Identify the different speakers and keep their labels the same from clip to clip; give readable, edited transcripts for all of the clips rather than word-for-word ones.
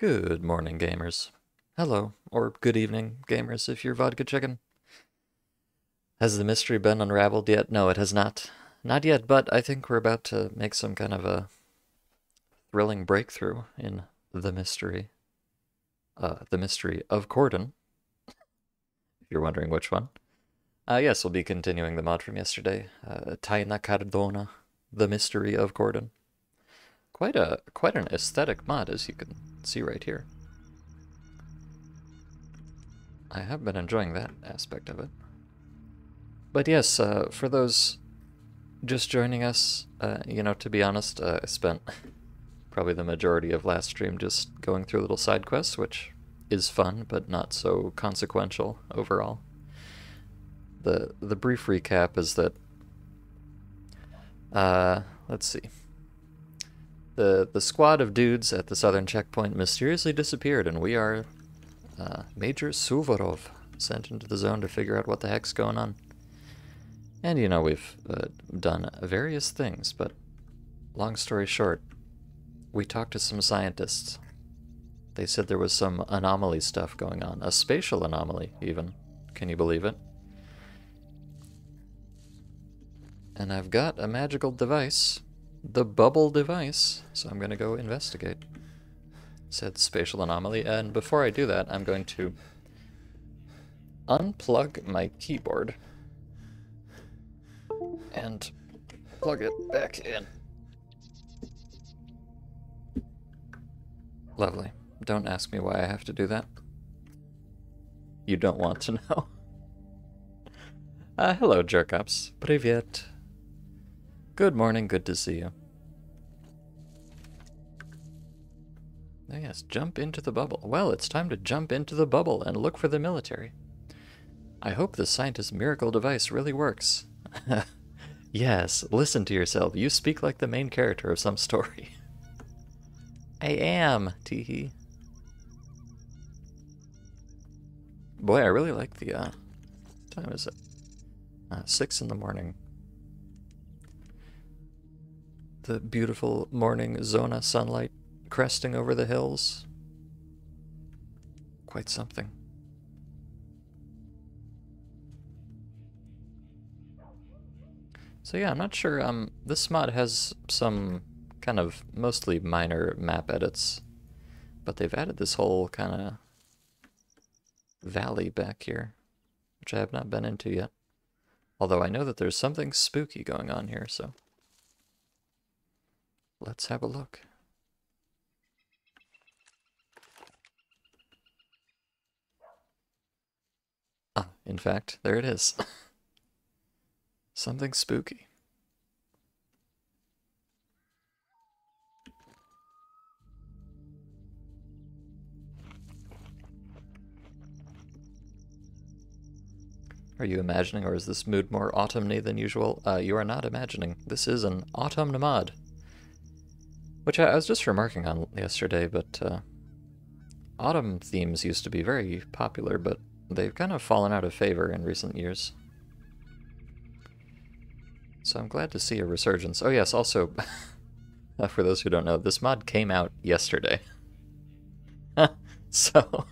Speaker 1: Good morning, gamers. Hello, or good evening, gamers, if you're vodka chicken. Has the mystery been unraveled yet? No, it has not. Not yet, but I think we're about to make some kind of a thrilling breakthrough in the mystery. The Mystery of Cordon, if you're wondering which one. Yes, we'll be continuing the mod from yesterday. Taina Cardona, The Mystery of Cordon. Quite an aesthetic mod, as you can see right here. I have been enjoying that aspect of it. But yes, for those just joining us, to be honest, I spent probably the majority of last stream just going through little side quests, which is fun, but not so consequential overall. The brief recap is that, let's see. The squad of dudes at the southern checkpoint mysteriously disappeared, and we are Major Suvorov sent into the zone to figure out what the heck's going on. And, we've done various things, but long story short, we talked to some scientists. They said there was some anomaly stuff going on. A spatial anomaly, even. Can you believe it? And I've got a magical device. The bubble device. So I'm going to go investigate said spatial anomaly. And before I do that, I'm going to unplug my keyboard and plug it back in. Lovely. Don't ask me why I have to do that. You don't want to know. Hello, Jerkops. Pripyat. Good morning, good to see you. Oh yes, jump into the bubble. Well, it's time to jump into the bubble and look for the military. I hope the scientist's miracle device really works. Yes, listen to yourself. You speak like the main character of some story. I am, teehee. Boy, I really like the, what time is it? 6 in the morning. The beautiful morning Zona sunlight cresting over the hills. Quite something. So yeah, I'm not sure, this mod has some kind of mostly minor map edits, but they've added this whole kind of valley back here, which I have not been into yet. Although I know that there's something spooky going on here, so let's have a look. Ah, in fact, there it is. Something spooky. Are you imagining, or is this mood more autumny than usual? You are not imagining. This is an autumn mod. Which I was just remarking on yesterday, but autumn themes used to be very popular, but they've kind of fallen out of favor in recent years. So I'm glad to see a resurgence. Oh yes, also, for those who don't know, this mod came out yesterday. So,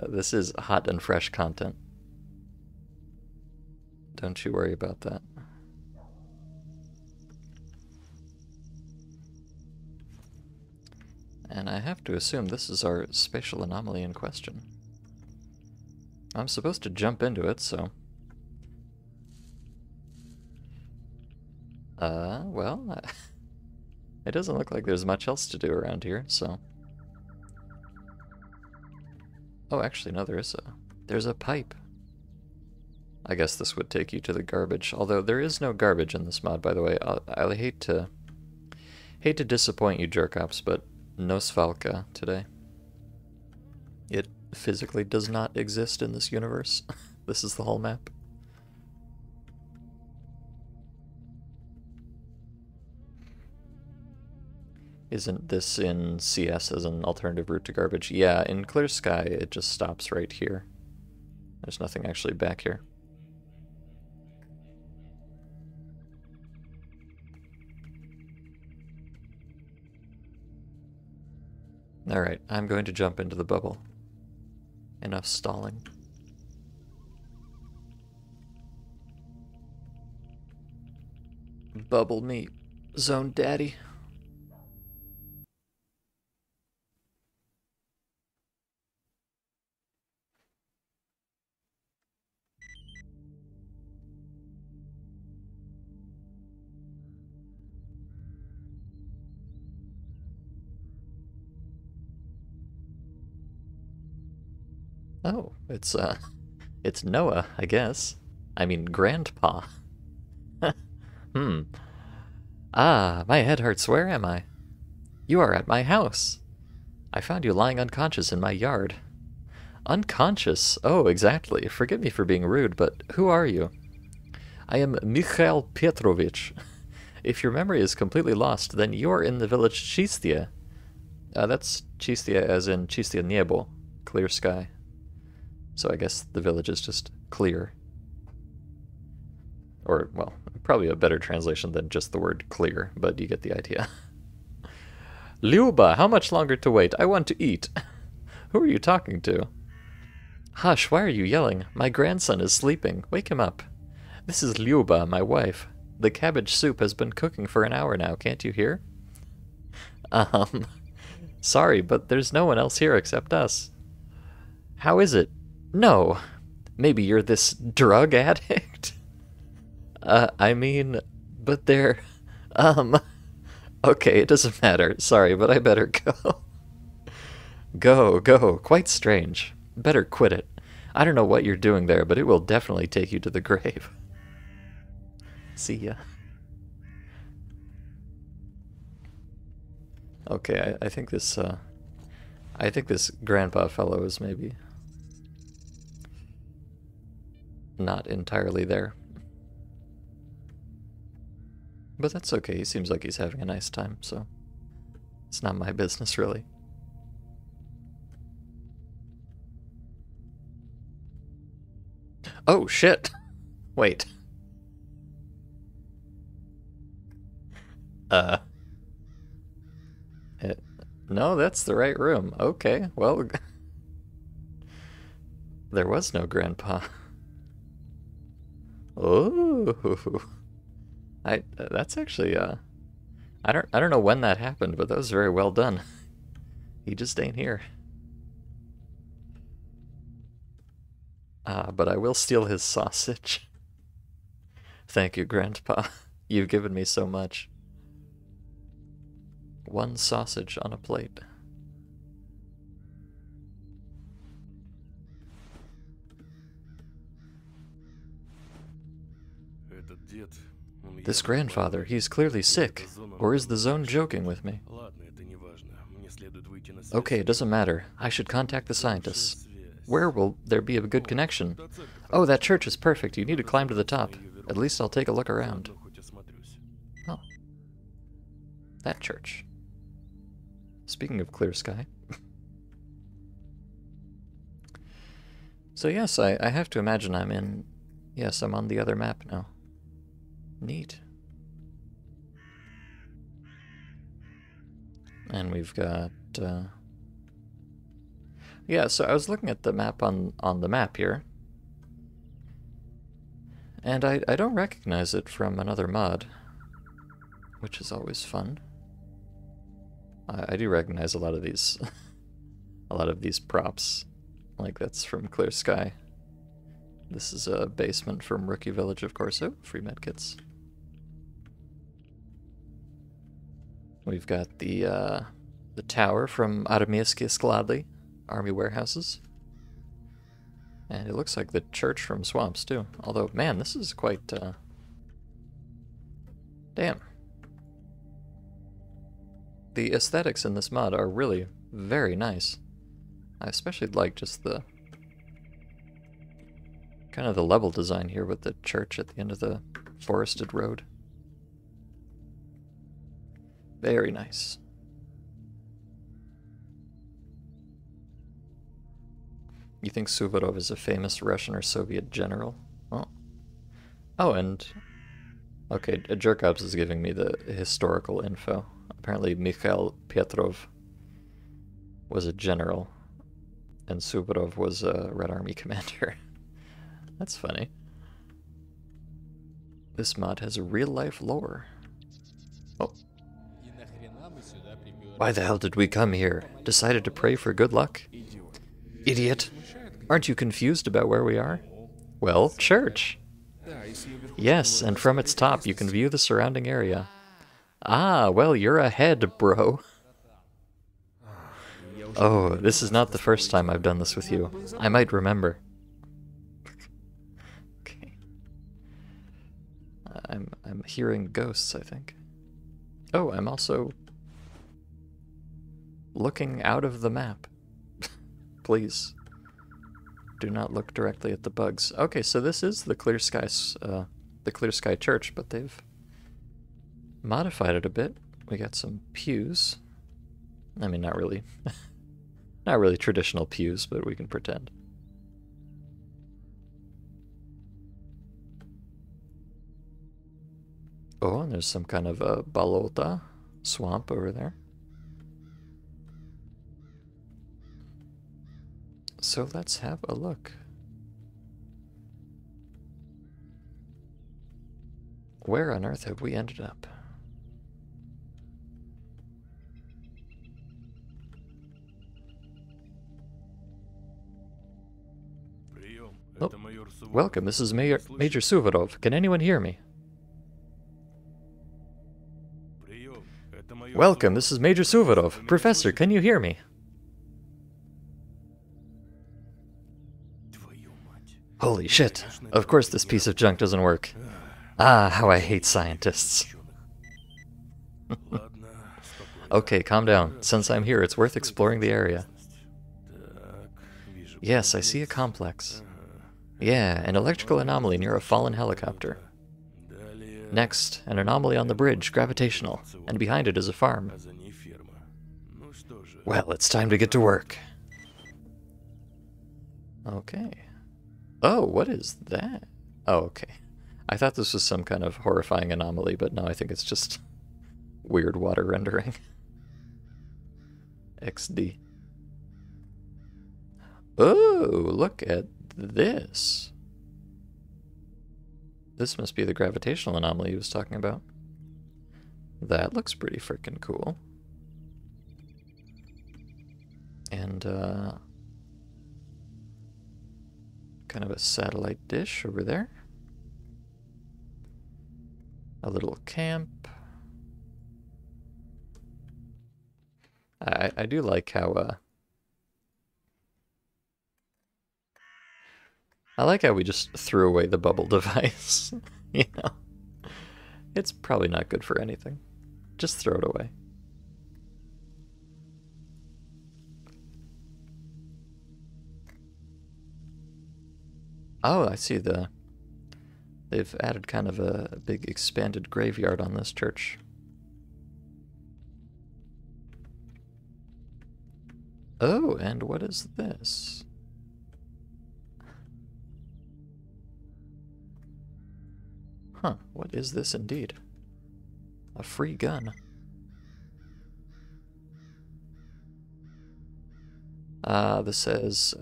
Speaker 1: this is hot and fresh content. Don't you worry about that. And I have to assume this is our spatial anomaly in question. I'm supposed to jump into it, so... well, it doesn't look like there's much else to do around here, so... Oh, actually, no, there's a pipe. I guess this would take you to the garbage, although there is no garbage in this mod, by the way. I hate to disappoint you, Jerkops, but no Svalka today. It physically does not exist in this universe. This is the whole map. Isn't this in CS as an alternative route to garbage? Yeah, in Clear Sky it just stops right here. There's nothing actually back here. Alright, I'm going to jump into the bubble. Enough stalling. Bubble me, Zone Daddy. Oh, it's Noah, I guess. I mean, Grandpa. Hmm. Ah, my head hurts. Where am I? You are at my house. I found you lying unconscious in my yard. Unconscious? Oh, exactly. Forgive me for being rude, but who are you? I am Mikhail Petrovich. If your memory is completely lost, then you're in the village Chistia. That's Chistia as in Chistia Niebo, clear sky. So I guess the village is just clear. Or, well, probably a better translation than just the word clear, but you get the idea. Lyuba, how much longer to wait? I want to eat. Who are you talking to? Hush, why are you yelling? My grandson is sleeping. Wake him up. This is Lyuba, my wife. The cabbage soup has been cooking for an hour now, can't you hear? Sorry, but there's no one else here except us. How is it? No. Maybe you're this drug addict? I mean, but they're, okay, it doesn't matter. Sorry, but I better go. Go. Quite strange. Better quit it. I don't know what you're doing there, but it will definitely take you to the grave. See ya. Okay, I think this, I think this grandpa fellow is maybe not entirely there. But that's okay, he seems like he's having a nice time, so it's not my business, really. Oh, shit! Wait. No, that's the right room. Okay, well... There was no grandpa. Oh, that's actually I don't know when that happened, but that was very well done. He just ain't here. But I will steal his sausage. Thank you, Grandpa. You've given me so much. One sausage on a plate. This grandfather, he's clearly sick. Or is the zone joking with me? Okay, it doesn't matter. I should contact the scientists. Where will there be a good connection? Oh, that church is perfect. You need to climb to the top. At least I'll take a look around. Oh. That church. Speaking of clear sky. So yes, I have to imagine I'm in... Yes, I'm on the other map now. Neat. And we've got... Yeah, so I was looking at the map on the map here. And I don't recognize it from another mod. Which is always fun. I do recognize a lot of these... a lot of these props. Like that's from Clear Sky. This is a basement from Rookie Village, of course. Oh, free medkits. We've got the tower from Armiejskie Skladly, Army Warehouses. And it looks like the church from Swamps, too. Although, man, this is quite, damn. The aesthetics in this mod are really very nice. I especially like just the... kind of the level design here with the church at the end of the forested road. Very nice. You think Suvorov is a famous Russian or Soviet general? Oh. Oh, and... Okay, Jerkops is giving me the historical info. Apparently Mikhail Petrov was a general, and Suvorov was a Red Army commander. That's funny. This mod has a real-life lore. Oh. Why the hell did we come here? Decided to pray for good luck? Idiot! Aren't you confused about where we are? Well, church! Yes, and from its top you can view the surrounding area. Ah, well, you're ahead, bro. Oh, this is not the first time I've done this with you. I might remember. Okay. I'm hearing ghosts, I think. Oh, I'm also looking out of the map. Please. Do not look directly at the bugs. Okay, so this is the Clear Sky Church, but they've modified it a bit. We got some pews. I mean, not really. Not really traditional pews, but we can pretend. Oh, and there's some kind of a balota swamp over there. So let's have a look. Where on earth have we ended up? Oh, welcome, this is Major Suvorov. Can anyone hear me? Welcome, this is Major Suvorov. Professor, can you hear me? Holy shit. Of course this piece of junk doesn't work. Ah, how I hate scientists. Okay, calm down. Since I'm here, it's worth exploring the area. Yes, I see a complex. Yeah, an electrical anomaly near a fallen helicopter. Next, an anomaly on the bridge, gravitational, and behind it is a farm. Well, it's time to get to work. Okay. Oh, what is that? Oh, okay. I thought this was some kind of horrifying anomaly, but no, I think it's just weird water rendering. XD. Oh, look at this. This must be the gravitational anomaly he was talking about. That looks pretty freaking cool. And, kind of a satellite dish over there. A little camp. I do like how, I like how we just threw away the bubble device. You know? It's probably not good for anything. Just throw it away. Oh, I see they've added kind of a big expanded graveyard on this church. Oh, and what is this? Huh, what is this indeed? A free gun. This says,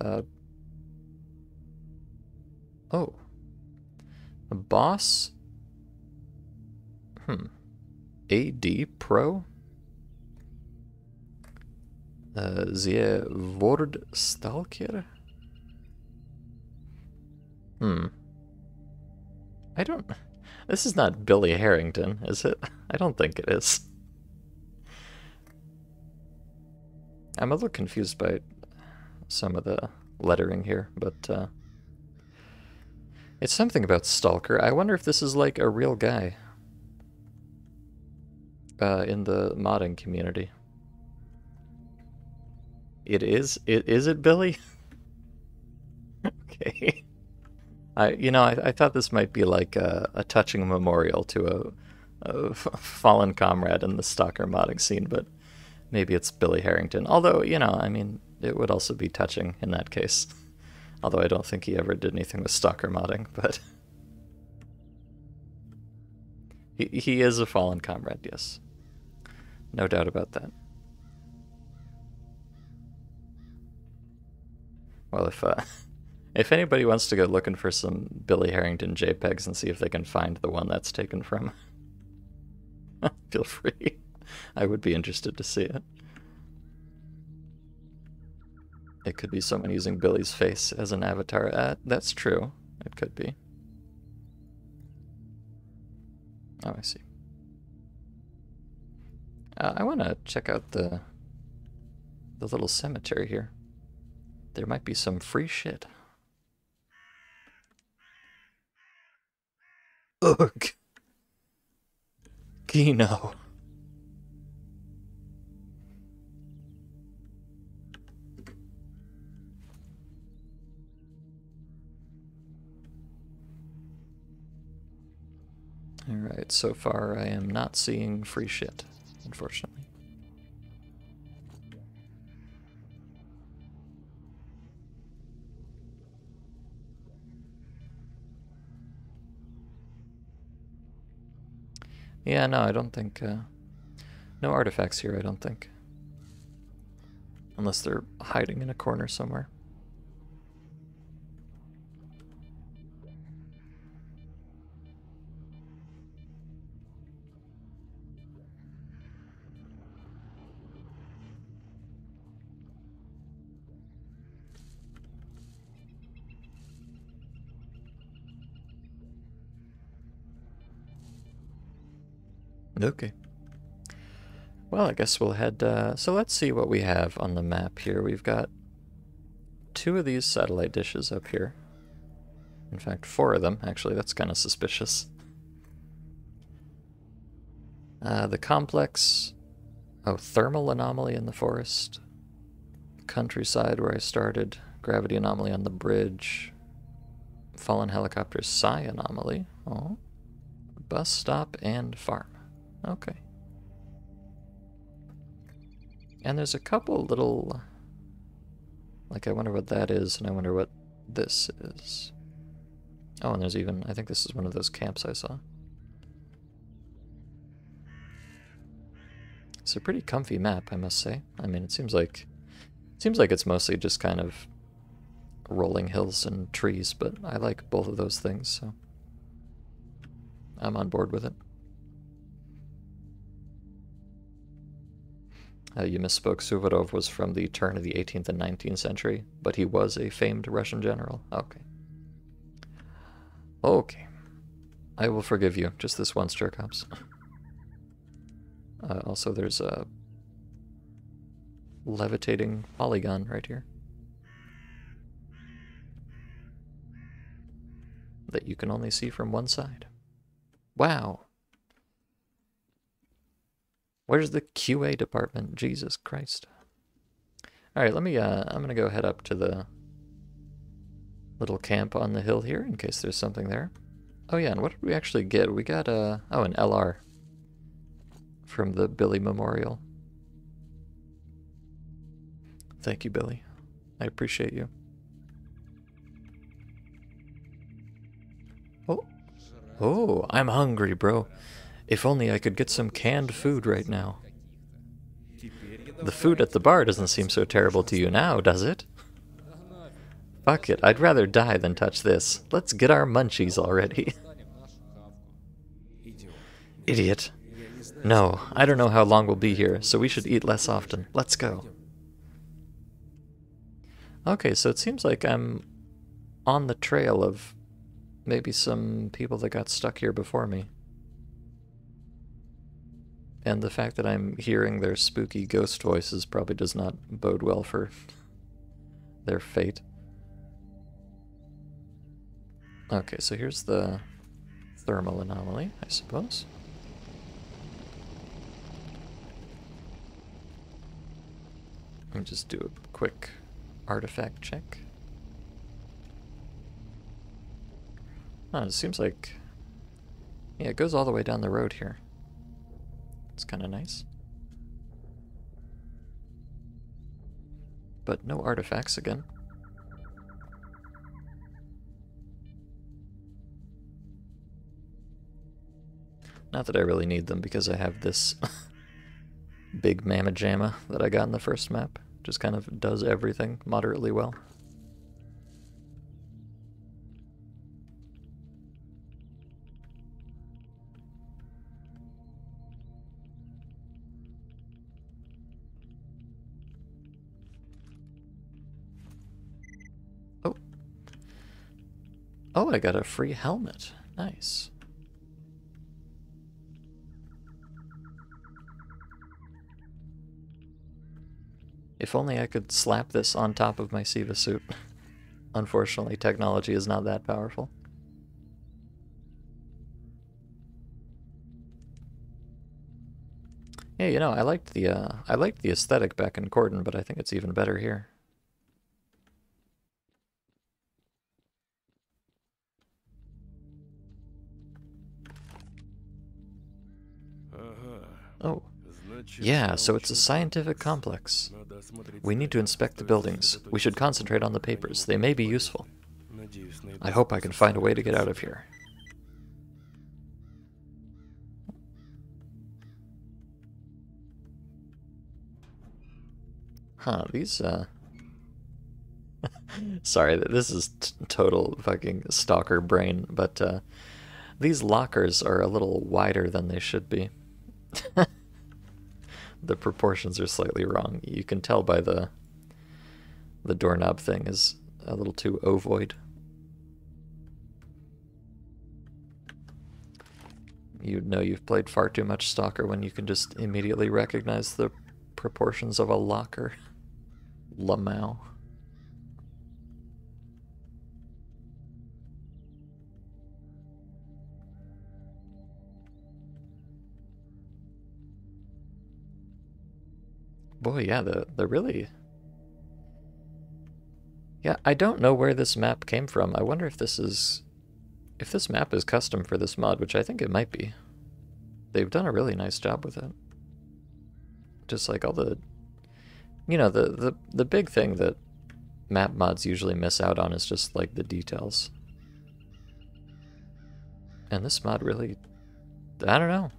Speaker 1: oh. A boss? AD Pro? The Word Stalker? I don't... This is not Billy Harrington, is it? I don't think it is. I'm a little confused by some of the lettering here, but it's something about Stalker. I wonder if this is like a real guy in the modding community. It is? Is it Billy? Okay. I thought this might be like a touching memorial to a fallen comrade in the Stalker modding scene, but maybe it's Billy Harrington. Although, I mean, it would also be touching in that case. Although I don't think he ever did anything with Stalker modding, but... He is a fallen comrade, yes. No doubt about that. Well, if anybody wants to go looking for some Billy Harrington JPEGs and see if they can find the one that's taken from, feel free. I would be interested to see it. It could be someone using Billy's face as an avatar. That's true. It could be. Oh, I see. I want to check out the little cemetery here. There might be some free shit. Ugh. Kino. Alright, so far I am not seeing free shit, unfortunately. Yeah, no, I don't think, no artifacts here, I don't think. Unless they're hiding in a corner somewhere. Okay. Well, I guess we'll head, so let's see what we have on the map here. We've got 2 of these satellite dishes up here. In fact, 4 of them, actually. That's kind of suspicious. The complex... Oh, thermal anomaly in the forest. Countryside where I started. Gravity anomaly on the bridge. Fallen helicopter psi anomaly. Oh. Bus stop and farm. Okay. And there's a couple little... Like, I wonder what that is, and I wonder what this is. Oh, and there's even... I think this is one of those camps I saw. It's a pretty comfy map, I must say. I mean, it seems like it's mostly just kind of rolling hills and trees, but I like both of those things, so I'm on board with it. You misspoke. Suvorov was from the turn of the 18th and 19th century, but he was a famed Russian general. Okay. Okay. I will forgive you. Just this once, Jerkops. Also, there's a levitating polygon right here that you can only see from one side. Wow. Where's the QA department? Jesus Christ. Alright, let me, I'm gonna go head up to the little camp on the hill here in case there's something there. Oh yeah, and what did we actually get? We got, oh, an LR from the Billy Memorial. Thank you, Billy. I appreciate you. Oh. Oh, I'm hungry, bro. If only I could get some canned food right now. The food at the bar doesn't seem so terrible to you now, does it? Fuck it, I'd rather die than touch this. Let's get our munchies already. Idiot. No, I don't know how long we'll be here, so we should eat less often. Let's go. Okay, so it seems like I'm on the trail of maybe some people that got stuck here before me. And the fact that I'm hearing their spooky ghost voices probably does not bode well for their fate. Okay, so here's the thermal anomaly, I suppose. Let me just do a quick artifact check. Oh, it seems like... Yeah, it goes all the way down the road here. It's kind of nice. But no artifacts again. Not that I really need them because I have this big mamma jamma that I got in the first map. Just kind of does everything moderately well. Oh, I got a free helmet. Nice. If only I could slap this on top of my Siva suit. Unfortunately, technology is not that powerful. Yeah, you know, I liked the aesthetic back in Cordon, but I think it's even better here. Oh. Yeah, so it's a scientific complex. We need to inspect the buildings. We should concentrate on the papers. They may be useful. I hope I can find a way to get out of here. Huh, these, Sorry, this is total fucking stalker brain, but, these lockers are a little wider than they should be. The proportions are slightly wrong. You can tell by the doorknob thing is a little too ovoid. You know you've played far too much Stalker when you can just immediately recognize the proportions of a locker. Lamau. Boy, yeah, the really... Yeah, I don't know where this map came from. I wonder if this is... If this map is custom for this mod, which I think it might be. They've done a really nice job with it. Just like all the... You know, the big thing that map mods usually miss out on is just, like, the details. And this mod really... I don't know.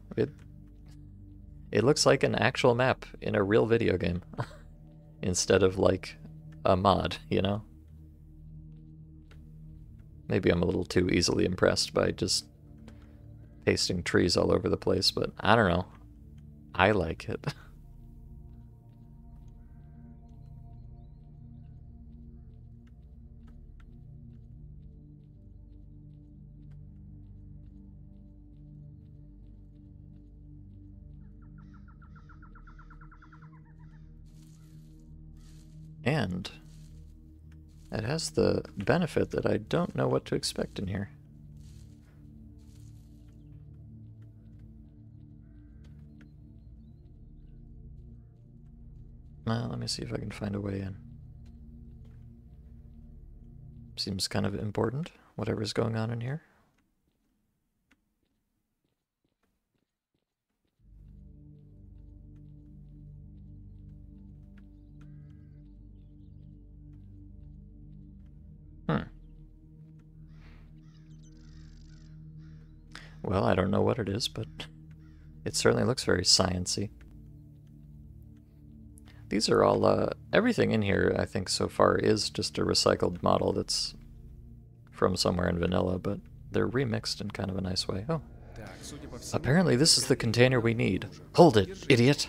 Speaker 1: It looks like an actual map in a real video game. Instead of, like, a mod, you know? Maybe I'm a little too easily impressed by just pasting trees all over the place, but I don't know. I like it. And it has the benefit that I don't know what to expect in here. Well, let me see if I can find a way in. Seems kind of important, whatever's going on in here. Well, I don't know what it is, but it certainly looks very science-y. These are all, everything in here, I think, so far is just a recycled model that's from somewhere in vanilla, but they're remixed in kind of a nice way. Oh. Apparently this is the container we need. Hold it, idiot!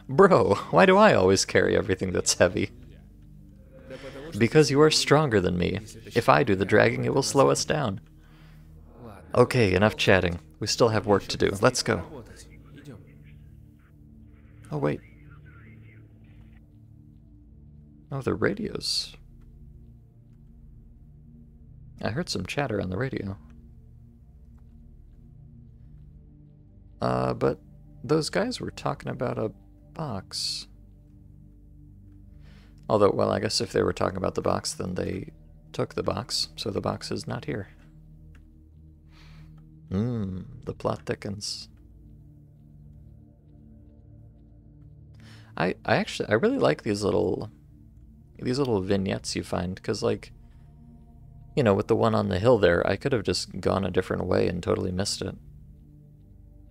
Speaker 1: Bro, why do I always carry everything that's heavy? Because you are stronger than me. If I do the dragging, it will slow us down. Okay, enough chatting. We still have work to do. Let's go. Oh, wait. Oh, the radios. I heard some chatter on the radio. But those guys were talking about a box. Although, well, I guess if they were talking about the box, then they took the box, so the box is not here. The plot thickens. I really like these little vignettes you find, because, like, you know, with the one on the hill there, I could have just gone a different way and totally missed it.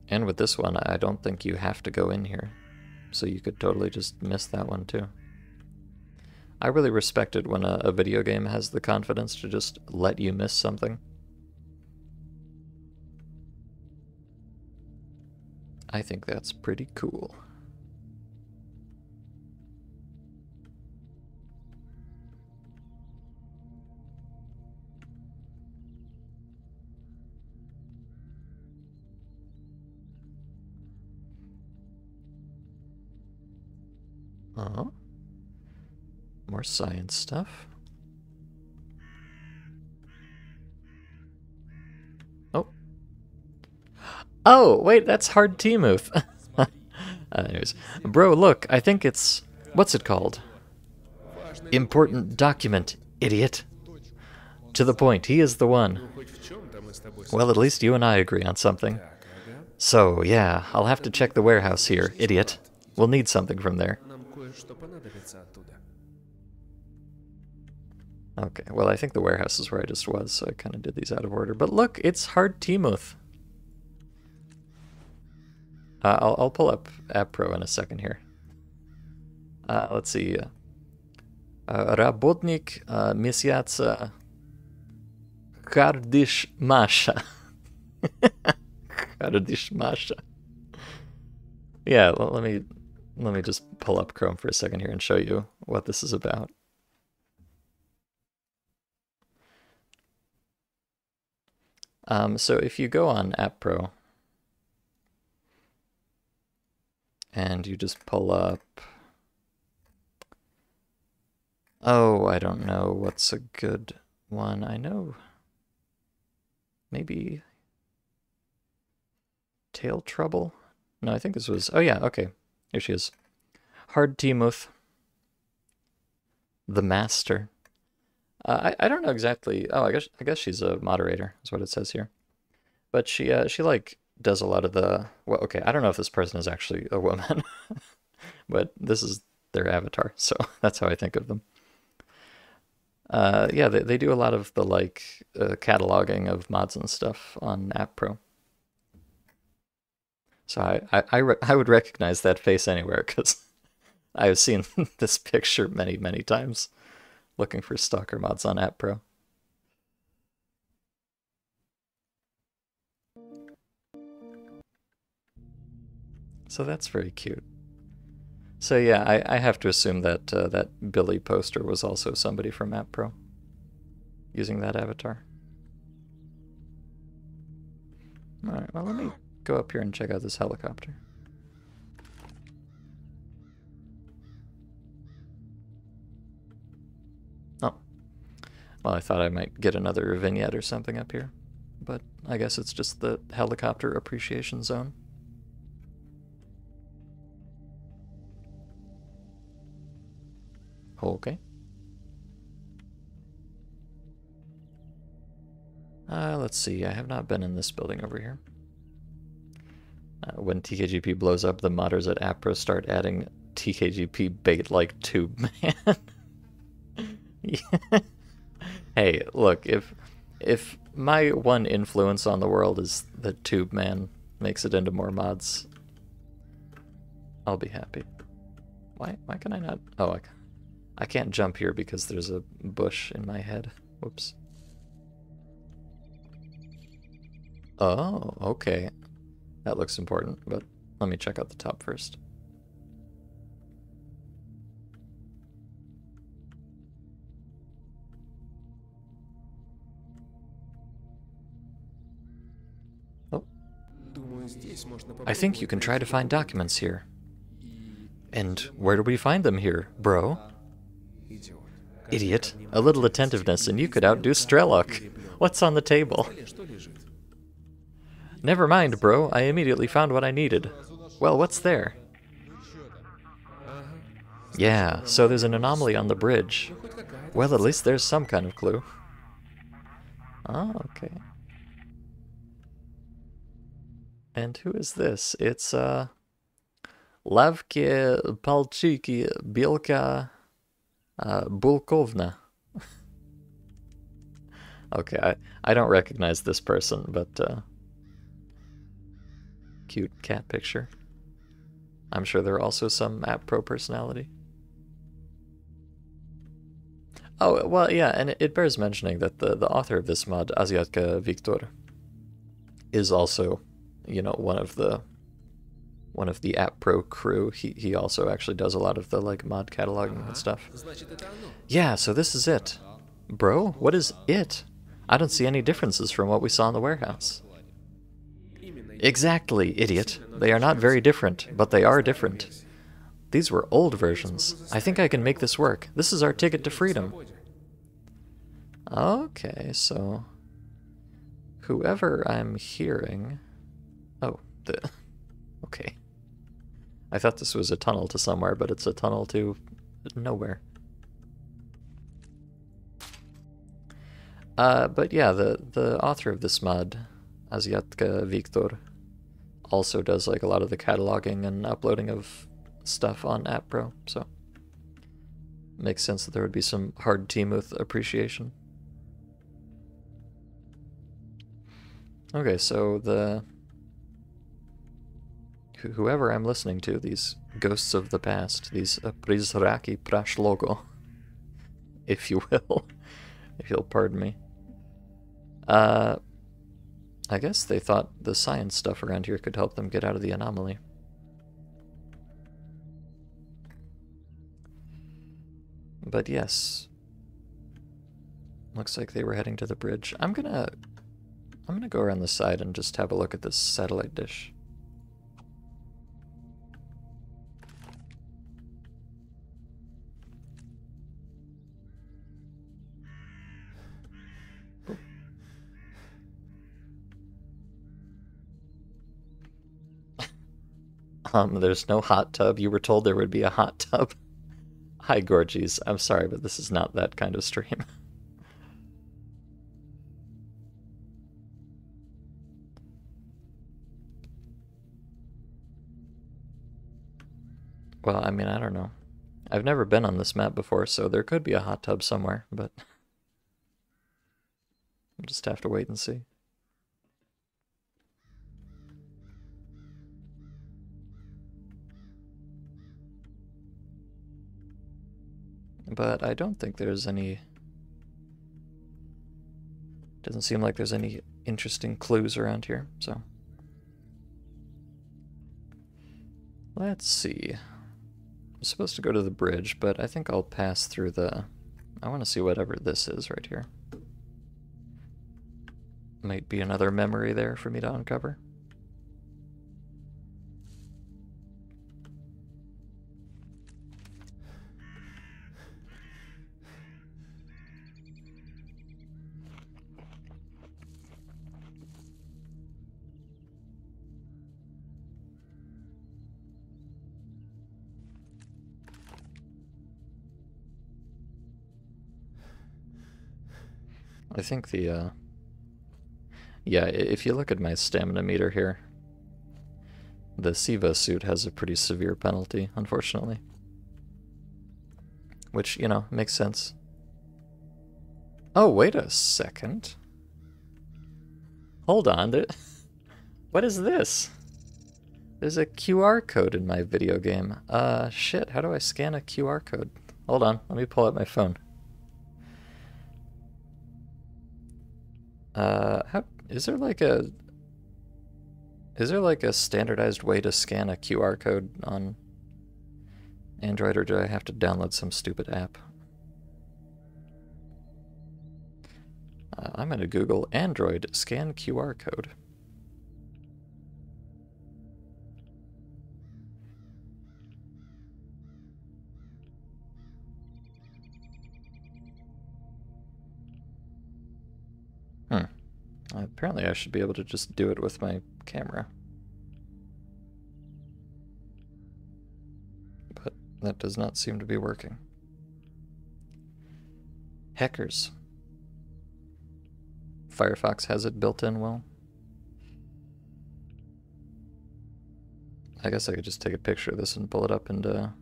Speaker 1: And with this one, I don't think you have to go in here, so you could totally just miss that one too. I really respect it when a video game has the confidence to just let you miss something. I think that's pretty cool. Oh. More science stuff. Oh. Oh, wait, that's hard T-move. Anyways. Bro, look, I think it's... What's it called? Important document, idiot. To the point, he is the one. Well, at least you and I agree on something. So, yeah, I'll have to check the warehouse here, idiot. We'll need something from there. Okay, well, I think the warehouse is where I just was, so I kind of did these out of order. But look, it's hard T-move. I'll pull up App Pro in a second here. Let's see. Работник месяца Kardish Masha. Kardish Masha. Yeah, let me just pull up Chrome for a second here and show you what this is about. So if you go on App Pro and you just pull up, oh, I don't know what's a good one. I know maybe Tail Trouble? No, I think this was, oh yeah, okay. Here she is. Hard Timuth. The Master. I don't know exactly. Oh, I guess she's a moderator, is what it says here. But she like does a lot of the, well, okay, I don't know if this person is actually a woman, but this is their avatar, so that's how I think of them. Yeah, they do a lot of the like cataloging of mods and stuff on App Pro. So I would recognize that face anywhere because I have seen this picture many, many times looking for stalker mods on App Pro. So that's very cute. So yeah, I have to assume that that Billy poster was also somebody from App Pro using that avatar. Alright, well, let me go up here and check out this helicopter. Oh. Well, I thought I might get another vignette or something up here, but I guess it's just the helicopter appreciation zone. Okay. Let's see, I have not been in this building over here. When TKGP blows up, the modders at App Pro start adding TKGP bait-like tube man. Yeah. Hey, look, if my one influence on the world is that Tube Man makes it into more mods, I'll be happy. Why can I not? Oh, I can't jump here because there's a bush in my head. Whoops. Oh, okay. That looks important, but let me check out the top first. Oh. I think you can try to find documents here. And where do we find them here, bro? Idiot. A little attentiveness and you could outdo Strelok. What's on the table? Never mind, bro. I immediately found what I needed. Well, what's there? Yeah, so there's an anomaly on the bridge. Well, at least there's some kind of clue. Oh, okay. And who is this? It's, Lavke Palchiki Bielka Bulkovna. Okay, I don't recognize this person, but, cute cat picture. I'm sure there are also some App Pro personality. Oh, well, yeah, and it bears mentioning that the author of this mod, Asiatka Victor, is also, you know, one of the App Pro crew. He also actually does a lot of the like mod cataloging and stuff. Yeah, so this is it. Bro, what is it? I don't see any differences from what we saw in the warehouse. Exactly, idiot. They are not very different, but they are different. These were old versions. I think I can make this work. This is our ticket to freedom. Okay, so whoever I'm hearing... Oh, okay. I thought this was a tunnel to somewhere, but it's a tunnel to nowhere. But yeah, the author of this mod, Asiatka Victor, also does like a lot of the cataloging and uploading of stuff on AppPro, so makes sense that there would be some hard T-Muth appreciation. Okay, so whoever I'm listening to, these ghosts of the past, these Prizraki Prashlogo, if you will, if you'll pardon me. I guess they thought the science stuff around here could help them get out of the anomaly. But yes, looks like they were heading to the bridge. I'm gonna go around the side and just have a look at this satellite dish. There's no hot tub. You were told there would be a hot tub. Hi, Gorgies. I'm sorry, but this is not that kind of stream. Well, I mean, I don't know. I've never been on this map before, so there could be a hot tub somewhere, but we'll just have to wait and see. But I don't think there's any... Doesn't seem like there's any interesting clues around here, so... Let's see. I'm supposed to go to the bridge, but I think I'll pass through the... I want to see whatever this is right here. Might be another memory there for me to uncover. I think the, yeah, if you look at my stamina meter here, the Siva suit has a pretty severe penalty, unfortunately. Which, you know, makes sense. Oh, wait a second. Hold on, what is this? There's a QR code in my video game. Shit, how do I scan a QR code? Hold on, let me pull out my phone. Is there like a standardized way to scan a QR code on Android, or do I have to download some stupid app? I'm gonna Google Android scan QR code. Apparently I should be able to just do it with my camera. But that does not seem to be working. Hackers. Firefox has it built in well. I guess I could just take a picture of this and pull it up into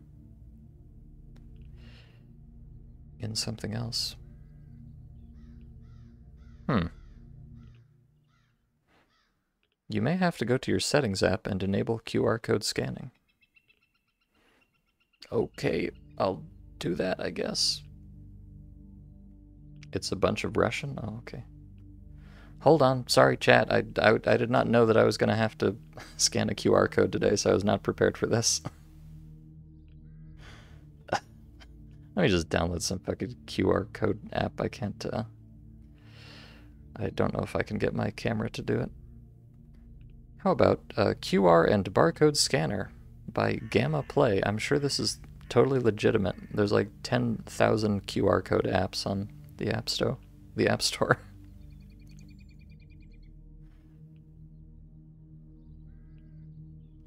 Speaker 1: in something else. You may have to go to your settings app and enable QR code scanning. Okay, I'll do that, I guess. It's a bunch of Russian? Oh, okay. Hold on, sorry chat, I did not know that I was going to have to scan a QR code today, so I was not prepared for this. Let me just download some fucking QR code app. I can't, I don't know if I can get my camera to do it. How about QR and barcode scanner? by Gamma Play. I'm sure this is totally legitimate. There's like 10,000 QR code apps on the App Store. The App Store.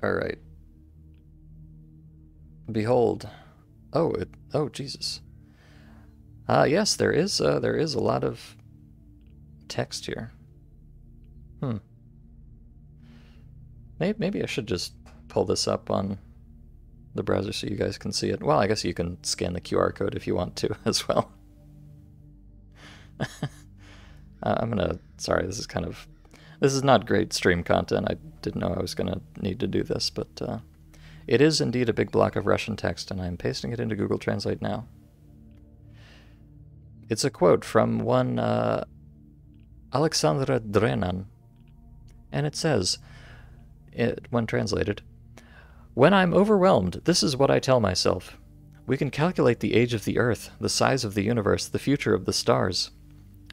Speaker 1: All right. Behold. Oh, oh Jesus. Yes, there is a lot of text here. Maybe I should just pull this up on the browser so you guys can see it. Well, I guess you can scan the QR code if you want to as well. Sorry, this is not great stream content. I didn't know I was gonna need to do this, but it is indeed a big block of Russian text, and I'm pasting it into Google Translate now. It's a quote from one Alexandra Drenan, and it says, when translated, "When I'm overwhelmed, this is what I tell myself. We can calculate the age of the Earth, the size of the universe, the future of the stars.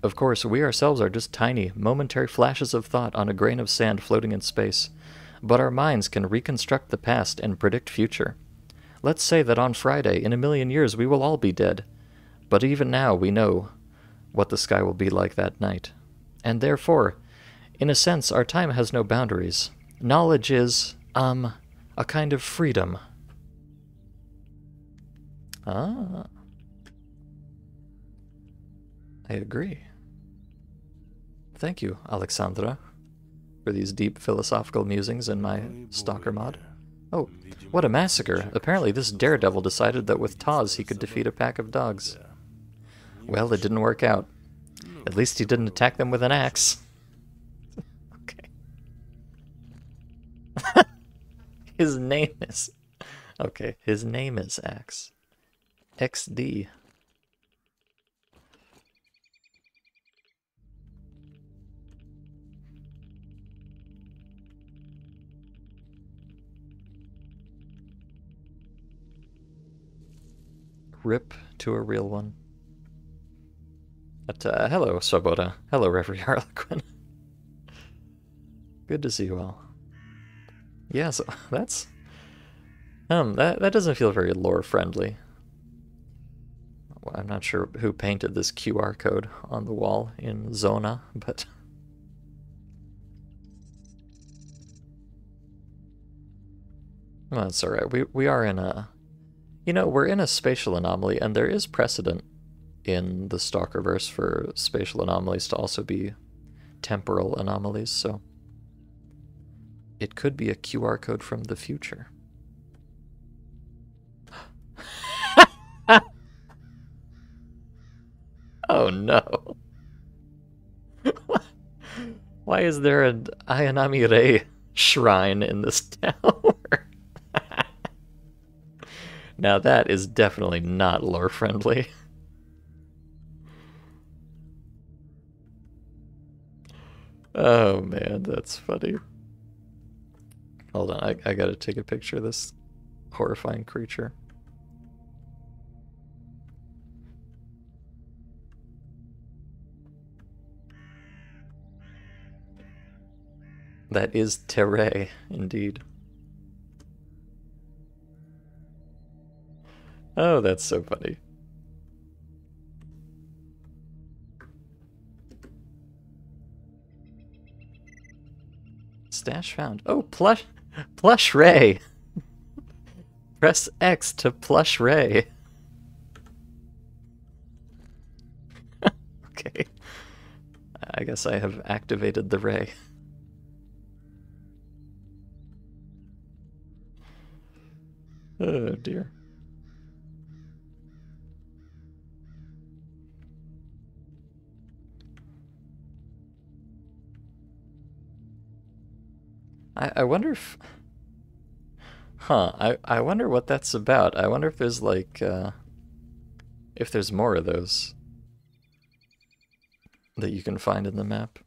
Speaker 1: Of course, we ourselves are just tiny, momentary flashes of thought on a grain of sand floating in space, but our minds can reconstruct the past and predict future. Let's say that on Friday, in 1,000,000 years, we will all be dead. But even now, we know what the sky will be like that night. And therefore, in a sense, our time has no boundaries. Knowledge is, a kind of freedom." Ah. I agree. Thank you, Alexandra, for these deep philosophical musings in my stalker mod. Oh, what a massacre. Apparently this daredevil decided that with Taz he could defeat a pack of dogs. Well, it didn't work out. At least he didn't attack them with an axe. Okay. His name is... Okay, his name is Axe. XD. Rip to a real one. But, hello, Swoboda. Hello, Reverie Harlequin. Good to see you all. Yeah, so that's... that doesn't feel very lore-friendly. Well, I'm not sure who painted this QR code on the wall in Zona, but... Well, it's alright. We are in a... You know, we're in a spatial anomaly, and there is precedent in the Stalkerverse for spatial anomalies to also be temporal anomalies, so... It could be a QR code from the future. Oh no. Why is there an Ayanami Rei shrine in this tower? Now that is definitely not lore friendly. Oh man, that's funny. Hold on, I gotta take a picture of this horrifying creature. That is Terre, indeed. Oh, that's so funny. Stash found. Oh, plush Ray. Press X to plush Ray. Okay. I guess I have activated the Ray. Oh dear. I wonder if... Huh, I wonder what that's about. I wonder if there's like, if there's more of those that you can find in the map.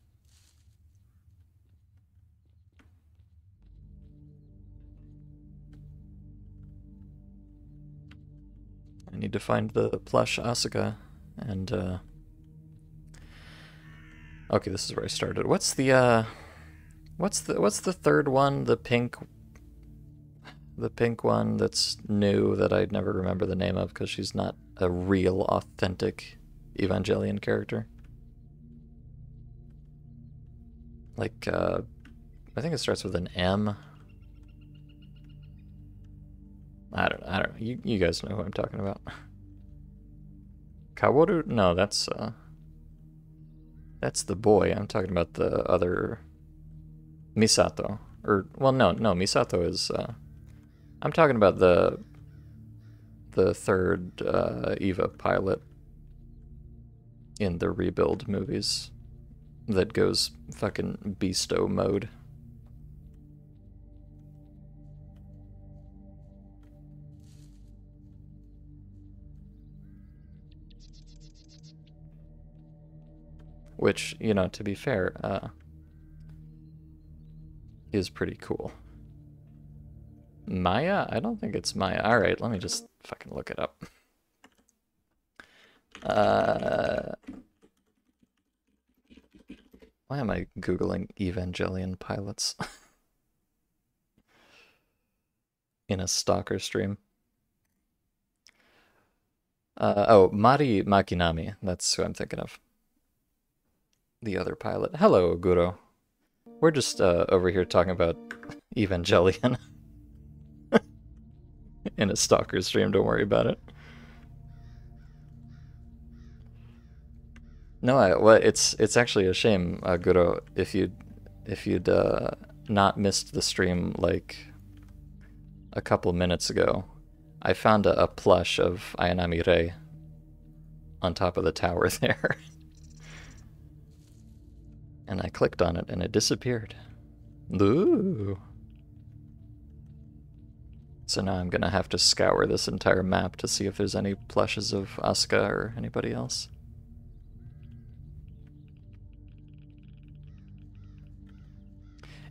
Speaker 1: I need to find the plush Asuka, and, okay, this is where I started. What's the third one? The pink... the pink one that's new that I'd never remember the name of because she's not a real, authentic Evangelion character. Like, I think it starts with an M. I don't know. You guys know who I'm talking about. Kaworu? No, that's the boy. I'm talking about the other Misato. Or, well, no, Misato is, I'm talking about the third Eva pilot in the Rebuild movies that goes fucking Beasto mode. Which, you know, to be fair, is pretty cool. Maya? I don't think it's Maya. Alright, let me just fucking look it up. Why am I Googling Evangelion pilots? In a stalker stream. Oh, Mari Makinami. That's who I'm thinking of. The other pilot. Hello, Guro. We're just over here talking about Evangelion. In a stalker stream, don't worry about it. No, well, it's actually a shame, Guro, if you'd not missed the stream like a couple minutes ago. I found a plush of Ayanami Rei on top of the tower there. And I clicked on it and it disappeared. Ooh. So now I'm gonna have to scour this entire map to see if there's any plushes of Asuka or anybody else.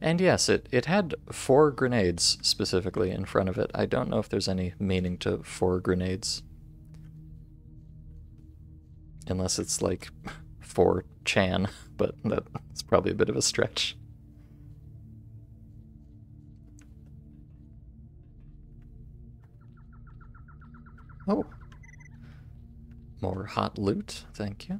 Speaker 1: And yes, it had 4 grenades specifically in front of it. I don't know if there's any meaning to 4 grenades. Unless it's like 4chan, but that's probably a bit of a stretch. Oh. More hot loot, thank you.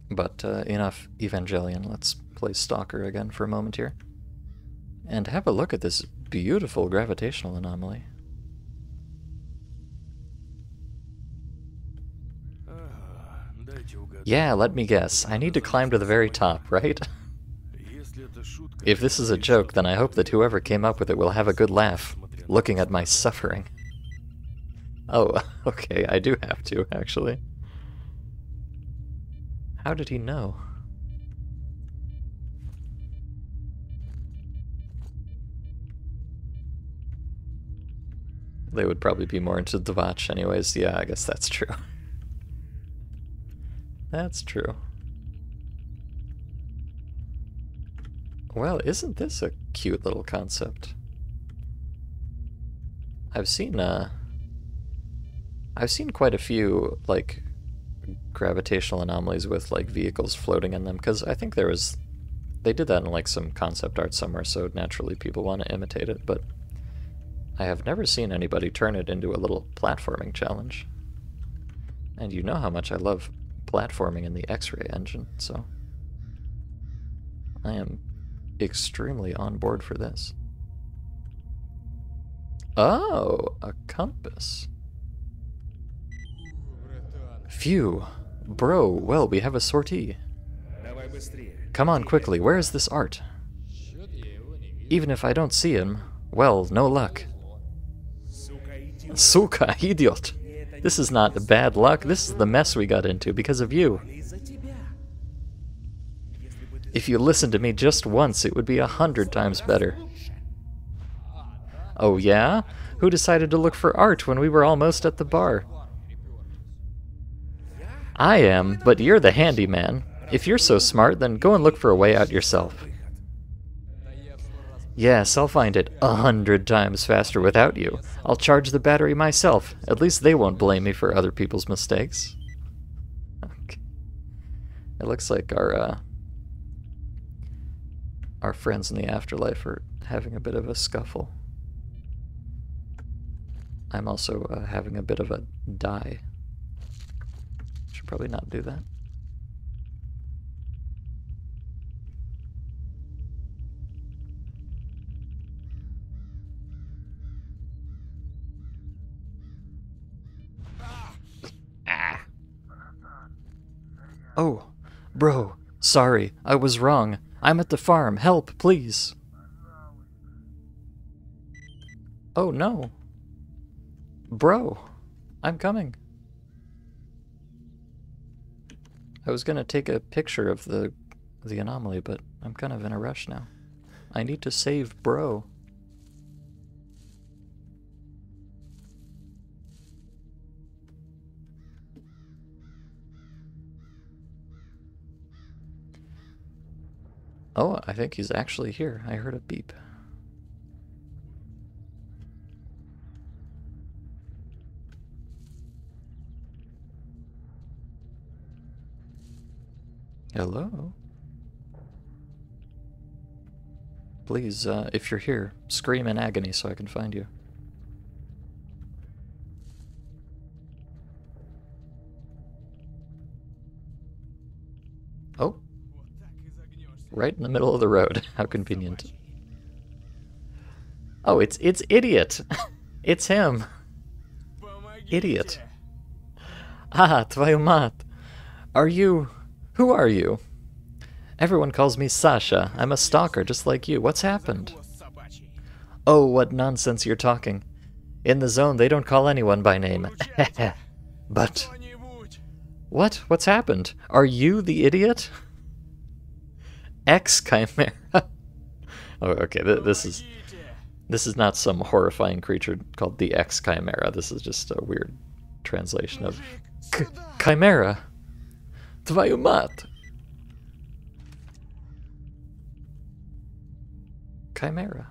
Speaker 1: But enough Evangelion, let's play Stalker again for a moment here. And have a look at this beautiful gravitational anomaly. Yeah, let me guess. I need to climb to the very top, right? If this is a joke, then I hope that whoever came up with it will have a good laugh, looking at my suffering. Oh, okay, I do have to, actually. How did he know? They would probably be more into Dvatch anyways. Yeah, I guess that's true. That's true. Well, isn't this a cute little concept? I've seen quite a few, like, gravitational anomalies with, like, vehicles floating in them, because I think they did that in, like, some concept art somewhere, so naturally people want to imitate it, but I have never seen anybody turn it into a little platforming challenge. And you know how much I love platforming in the X-ray engine, so I am extremely on board for this. Oh, a compass. Phew. Bro, well, we have a sortie. Come on quickly, where is this art? Even if I don't see him, well, no luck. Suka, idiot! This is not bad luck, this is the mess we got into because of you. If you listened to me just once, it would be 100 times better. Oh yeah? Who decided to look for art when we were almost at the bar? I am, but you're the handyman. If you're so smart, then go and look for a way out yourself. Yes, I'll find it 100 times faster without you. I'll charge the battery myself. At least they won't blame me for other people's mistakes. Okay. It looks like our friends in the afterlife are having a bit of a scuffle. I'm also having a bit of a die. Should probably not do that. Ah. Oh, bro, sorry, I was wrong. I'm at the farm. Help, please. Oh no. Bro, I'm coming. I was gonna take a picture of the anomaly, but I'm kind of in a rush now. I need to save bro. Oh, I think he's actually here. I heard a beep. Hello? Please, if you're here, scream in agony so I can find you. Oh. Right in the middle of the road. How convenient. Oh, it's Idiot! It's him! Idiot. Ah, твою мать! Are you... Who are you? Everyone calls me Sasha. I'm a stalker just like you. What's happened? Oh, what nonsense you're talking. In the zone, they don't call anyone by name. But... What? What's happened? Are you the idiot? X-Chimera. Oh, okay, this is not some horrifying creature called the X-Chimera. This is just a weird translation of... Chimera! Твою мать! Chimera.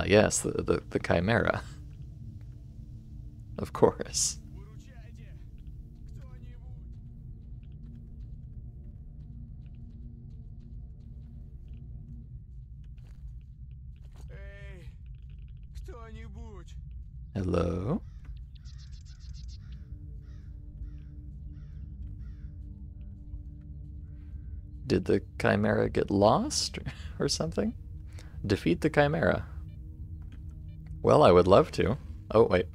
Speaker 1: Yes, the Chimera. Of course. Hello? Did the Chimera get lost or something? Defeat the Chimera. Well, I would love to. Oh, wait.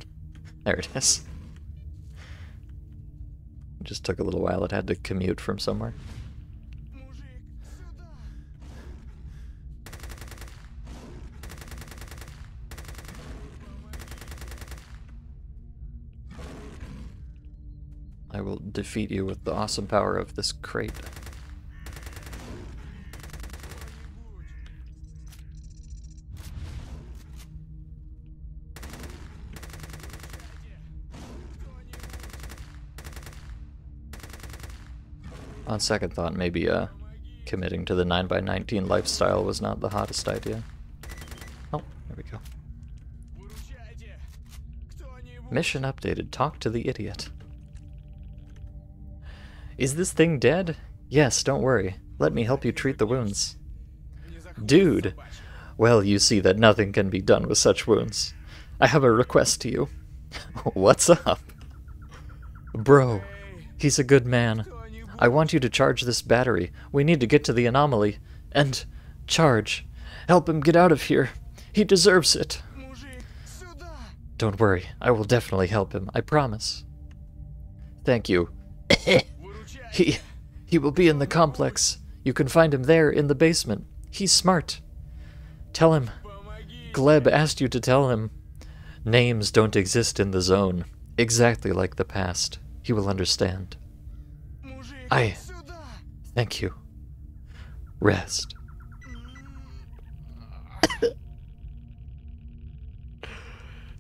Speaker 1: There it is. It just took a little while. It had to commute from somewhere. I will defeat you with the awesome power of this crate. On second thought, maybe committing to the 9x19 lifestyle was not the hottest idea. Oh, there we go. Mission updated. Talk to the idiot. Is this thing dead? Yes, don't worry. Let me help you treat the wounds. Dude! Well, you see that nothing can be done with such wounds. I have a request to you. What's up? Bro, he's a good man. I want you to charge this battery. We need to get to the anomaly. And charge. Help him get out of here. He deserves it. Don't worry. I will definitely help him. I promise. Thank you. He will be in the complex. You can find him there in the basement. He's smart. Tell him. Gleb asked you to tell him. Names don't exist in the zone. Exactly like the past. He will understand. Thank you. Rest.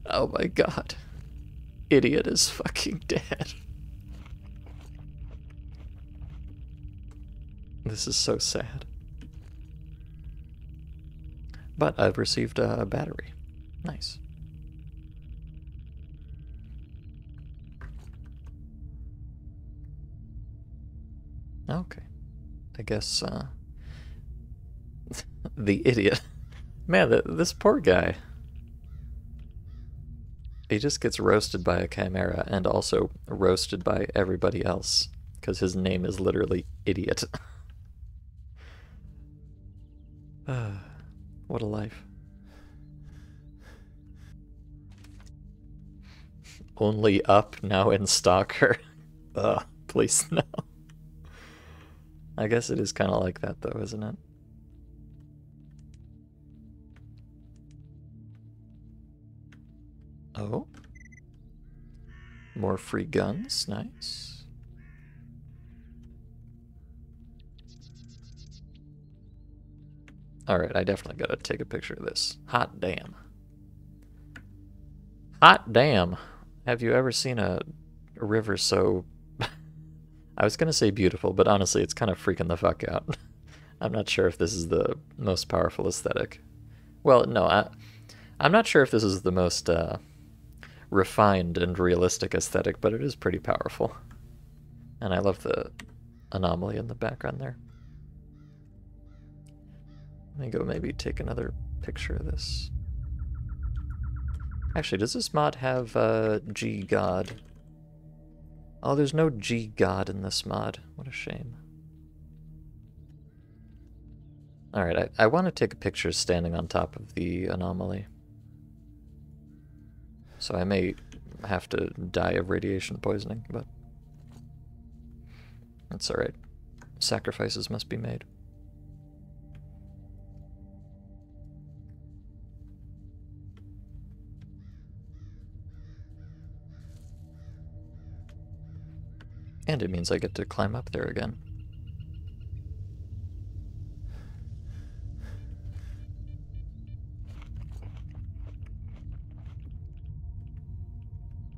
Speaker 1: Oh my god. Idiot is fucking dead. This is so sad. But I've received a battery. Nice. Okay. I guess, the idiot. Man, this poor guy. He just gets roasted by a chimera and also roasted by everybody else because his name is literally Idiot. What a life. Only up now in Stalker. Ugh, please no. I guess it is kind of like that though, isn't it? Oh. More free guns, nice. Alright, I definitely gotta take a picture of this. Hot damn. Hot damn. Have you ever seen a river so... I was gonna say beautiful, but honestly, it's kind of freaking the fuck out. I'm not sure if this is the most powerful aesthetic. Well, no, I'm not sure if this is the most refined and realistic aesthetic, but it is pretty powerful. And I love the anomaly in the background there. Let me go maybe take another picture of this. Actually, does this mod have G God? Oh, there's no G God in this mod. What a shame. Alright, I want to take a picture standing on top of the anomaly. So I may have to die of radiation poisoning, but that's alright. Sacrifices must be made. And it means I get to climb up there again.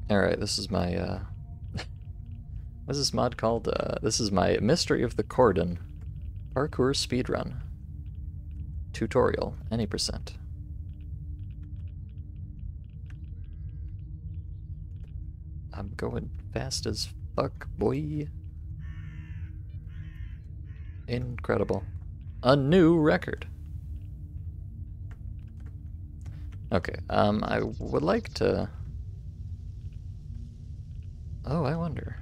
Speaker 1: Alright, this is my, what's this mod called? This is my Mystery of the Cordon Parkour Speedrun. Tutorial, any percent. I'm going fast as fuck, boy. Incredible. A new record. Okay, I would like to... Oh, I wonder.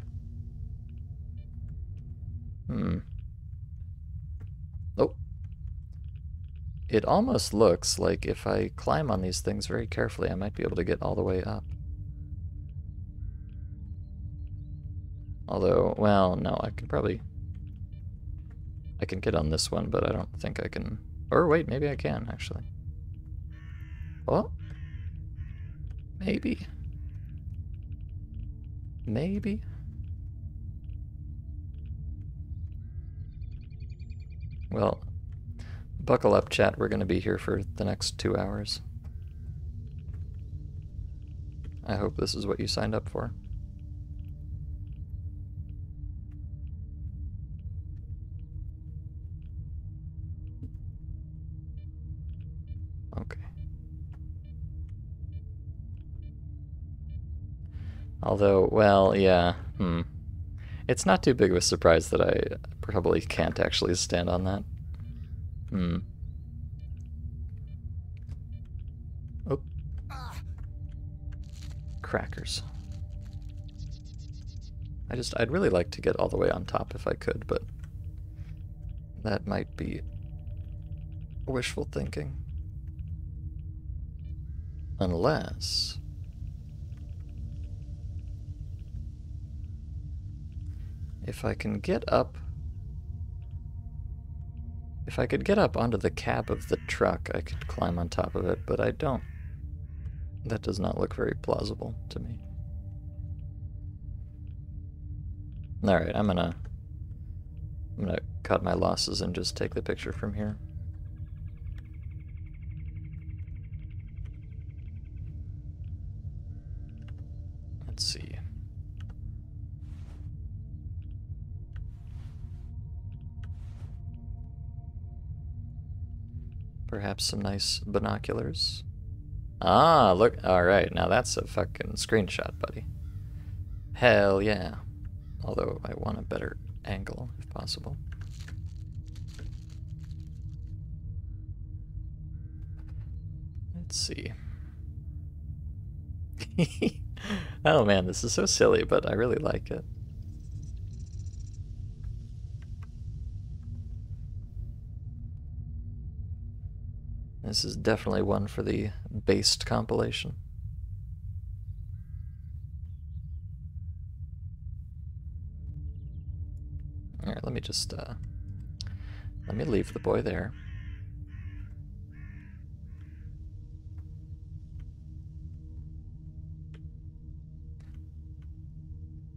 Speaker 1: Oh. It almost looks like if I climb on these things very carefully, I might be able to get all the way up. Although, well, no, I can probably... I can get on this one, but I don't think I can... Or wait, maybe I can, actually. Well, maybe. Maybe. Well, buckle up, chat. We're going to be here for the next 2 hours. I hope this is what you signed up for. Okay. Although, well, yeah, It's not too big of a surprise that I probably can't actually stand on that. Oh. Crackers. I'd really like to get all the way on top if I could, but that might be wishful thinking. Unless... if I can get up... If I could get up onto the cab of the truck, I could climb on top of it, but I don't. That does not look very plausible to me. Alright, I'm gonna cut my losses and just take the picture from here. Let's see. Perhaps some nice binoculars. Ah, look. Alright, now that's a fucking screenshot, buddy. Hell yeah. Although I want a better angle, if possible. Let's see. Oh man, this is so silly, but I really like it. This is definitely one for the based compilation. Alright, let me just, let me leave the boy there.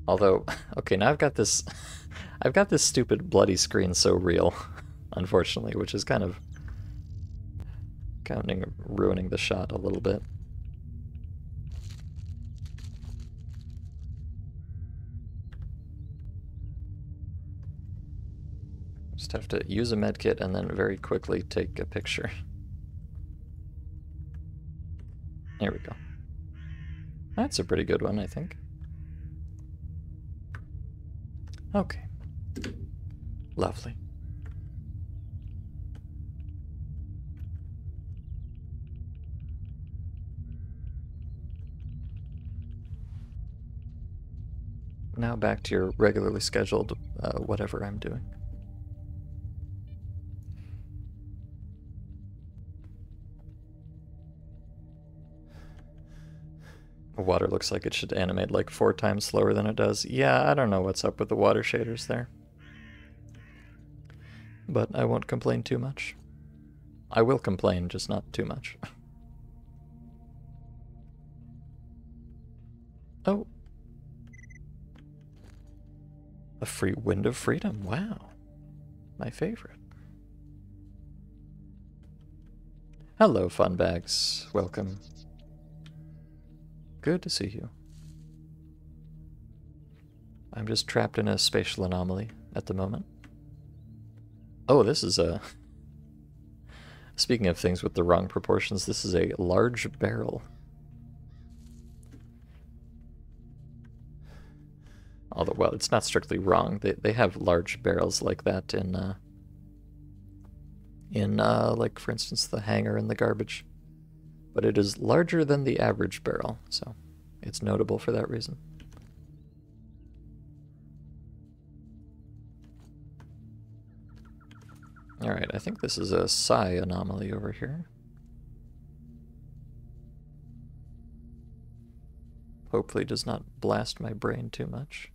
Speaker 1: Although, okay, now I've got this, I've got this stupid bloody screen so real, unfortunately, which is kind of ruining the shot a little bit. Just have to use a medkit and then very quickly take a picture. There we go. That's a pretty good one, I think. Okay. Lovely. Now back to your regularly scheduled whatever I'm doing. Water looks like it should animate like 4 times slower than it does. Yeah, I don't know what's up with the water shaders there. But I won't complain too much. I will complain, just not too much. Oh. A free wind of freedom. Wow. My favorite. Hello, fun bags. Welcome. Good to see you. I'm just trapped in a spatial anomaly at the moment. Oh, this is a... Speaking of things with the wrong proportions, this is a large barrel. Although, well, it's not strictly wrong. They have large barrels like that in like, for instance, the hangar in the garbage. But it is larger than the average barrel, so it's notable for that reason. Alright, I think this is a psi anomaly over here. Hopefully it does not blast my brain too much.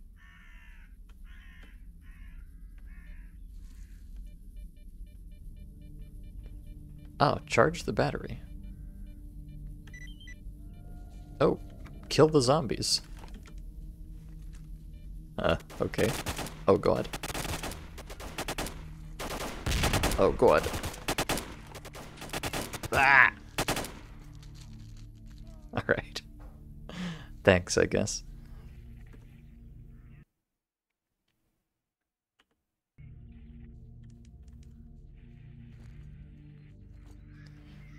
Speaker 1: Oh, charge the battery. Oh, kill the zombies. Okay. Oh god. Oh god. Ah! Alright. Thanks, I guess.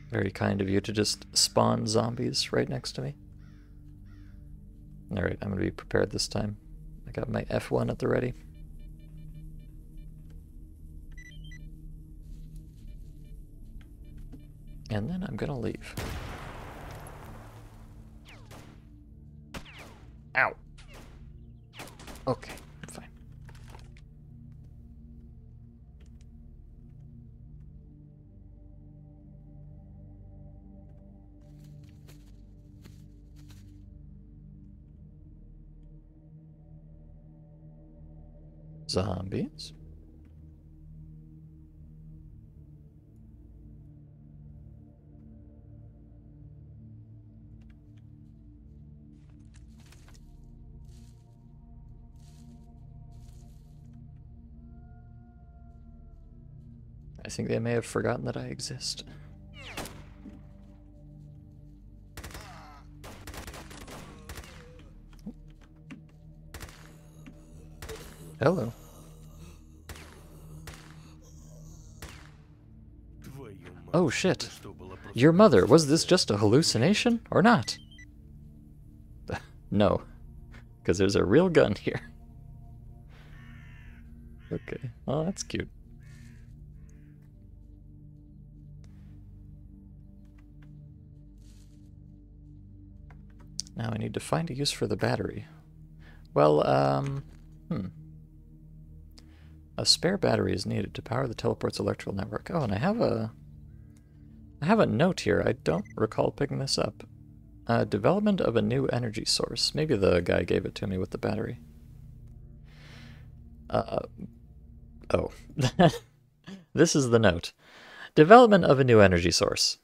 Speaker 1: Very kind of you to just spawn zombies right next to me. Alright, I'm gonna be prepared this time. I got my F1 at the ready. And then I'm gonna leave. Ow! Okay, fine. Zombies? I think they may have forgotten that I exist. Hello. Oh shit. Your mother, was this just a hallucination or not? No, because there's a real gun here. Okay, oh, that's cute. Now I need to find a use for the battery. Well, a spare battery is needed to power the teleport's electrical network. Oh, and I have a note here. I don't recall picking this up. Development of a new energy source. Maybe the guy gave it to me with the battery. Oh. This is the note. Development of a new energy source.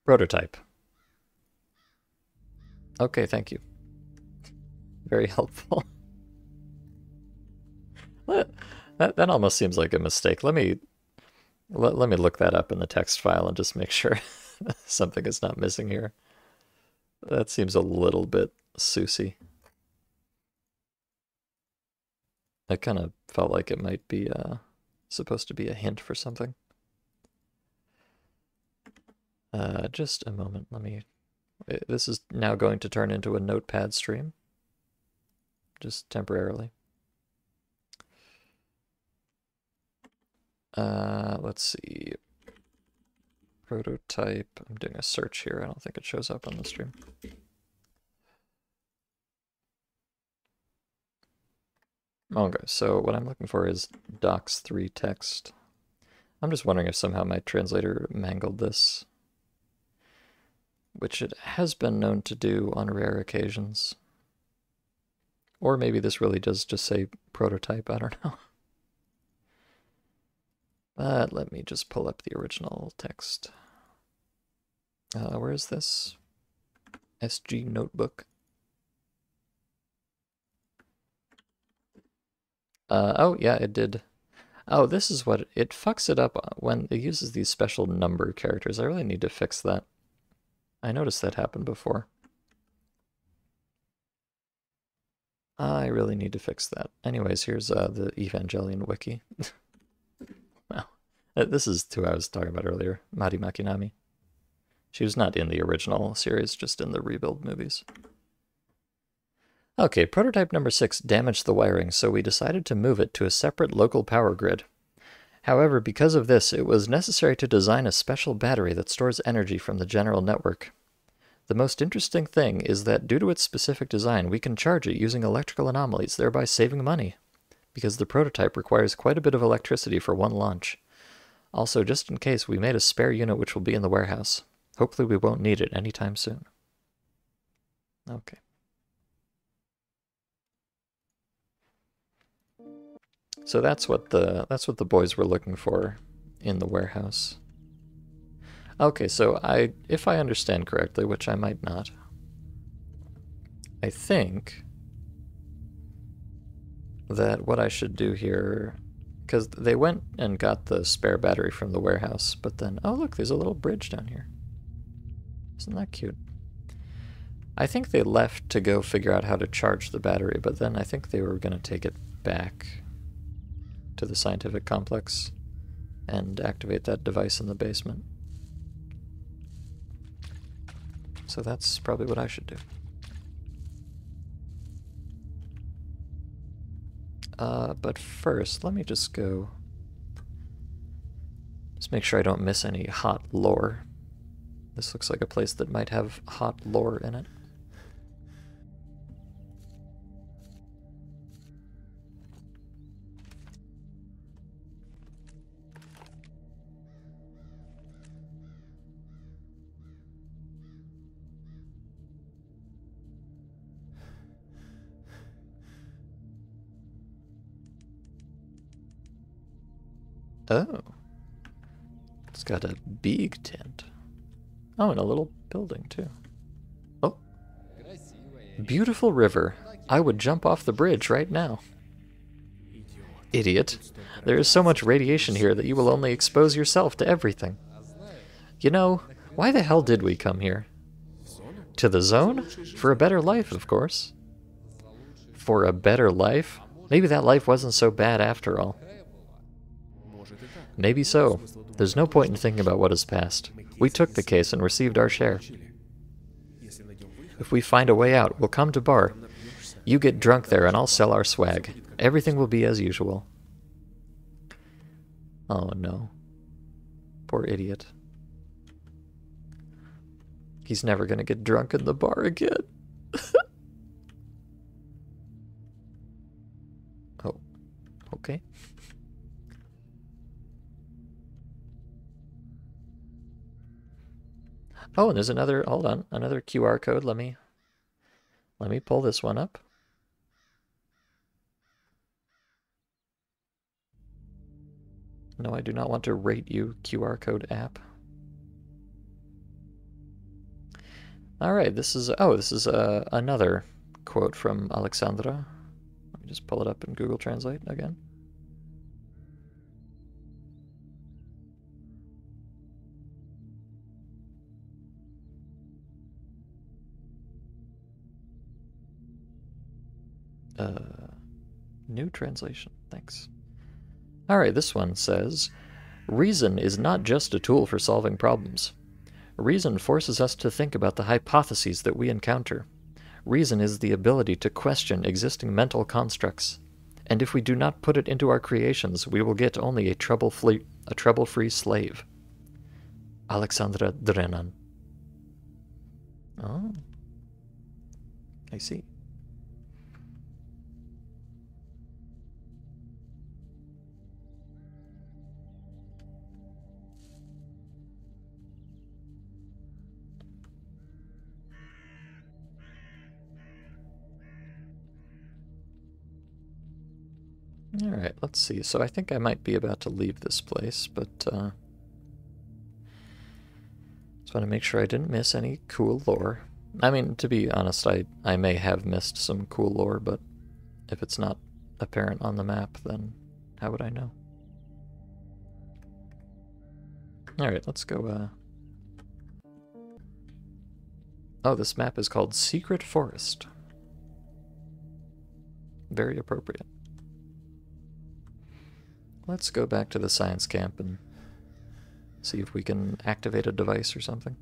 Speaker 1: Prototype. Okay, thank you. Very helpful. That almost seems like a mistake. Let me look that up in the text file and just make sure something is not missing here. That seems a little bit Susie. I kind of felt like it might be supposed to be a hint for something. Just a moment. This is now going to turn into a notepad stream. Just temporarily. Let's see. Prototype. I'm doing a search here. I don't think it shows up on the stream. Okay, so what I'm looking for is docs3 text. I'm just wondering if somehow my translator mangled this, which it has been known to do on rare occasions. Or maybe this really does just say prototype, I don't know. But let me just pull up the original text. Where is this? SG Notebook. Oh, yeah, it did. Oh, this is what it fucks it up when it uses these special number characters. I really need to fix that. I noticed that happened before. I really need to fix that. Anyways, here's the Evangelion wiki. Wow. This is who I was talking about earlier, Mari Makinami. She was not in the original series, just in the rebuild movies. Okay, prototype number 6 damaged the wiring, so we decided to move it to a separate local power grid. However, because of this, it was necessary to design a special battery that stores energy from the general network. The most interesting thing is that due to its specific design, we can charge it using electrical anomalies, thereby saving money, because the prototype requires quite a bit of electricity for one launch. Also, just in case, we made a spare unit which will be in the warehouse. Hopefully we won't need it anytime soon. Okay. So that's what the boys were looking for in the warehouse. Okay, so if I understand correctly, which I might not, I think that what I should do here, because they went and got the spare battery from the warehouse, but then, oh look, there's a little bridge down here. Isn't that cute? I think they left to go figure out how to charge the battery, but then I think they were going to take it back to the scientific complex and activate that device in the basement. So that's probably what I should do. But first, let me just go... Just make sure I don't miss any hot lore. This looks like a place that might have hot lore in it. Oh. It's got a big tent. Oh, and a little building, too. Oh. Beautiful river. I would jump off the bridge right now. Idiot. There is so much radiation here that you will only expose yourself to everything. You know, why the hell did we come here? To the zone? For a better life, of course. For a better life? Maybe that life wasn't so bad after all. Maybe so. There's no point in thinking about what is past. We took the case and received our share. If we find a way out, we'll come to bar. You get drunk there and I'll sell our swag. Everything will be as usual. Oh no. Poor idiot. He's never gonna get drunk in the bar again. Oh, okay. Oh, and there's another, hold on, another QR code. Let me pull this one up. No, I do not want to rate you, QR code app. All right, this is another quote from Alexandra. Let me just pull it up in Google Translate again. New translation, thanks. All right, this one says, reason is not just a tool for solving problems. Reason forces us to think about the hypotheses that we encounter. Reason is the ability to question existing mental constructs. And if we do not put it into our creations, we will get only a trouble-free slave. Alexandra Drenan. Oh, I see. Alright, let's see. So I think I might be about to leave this place, but just want to make sure I didn't miss any cool lore. I mean, to be honest, I may have missed some cool lore, but if it's not apparent on the map, then how would I know? Alright, let's go, Oh, this map is called Secret Forest. Very appropriate. Let's go back to the science camp and see if we can activate a device or something.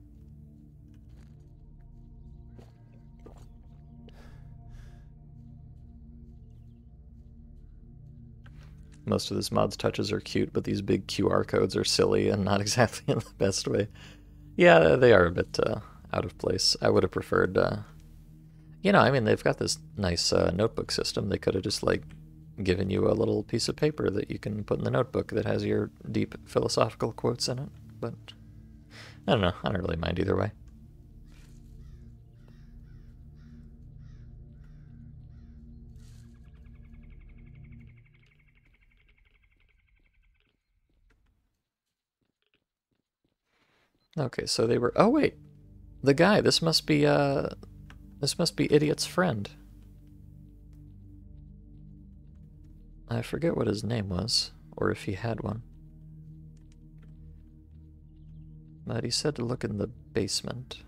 Speaker 1: Most of this mod's touches are cute, but these big QR codes are silly and not exactly in the best way. Yeah, they are a bit out of place. I would have preferred, you know, I mean, they've got this nice notebook system. They could have just, like, given you a little piece of paper that you can put in the notebook that has your deep philosophical quotes in it, but I don't know, I don't really mind either way. Okay, so they were, oh wait, the guy, this must be Idiot's friend. I forget what his name was, or if he had one. But he said to look in the basement.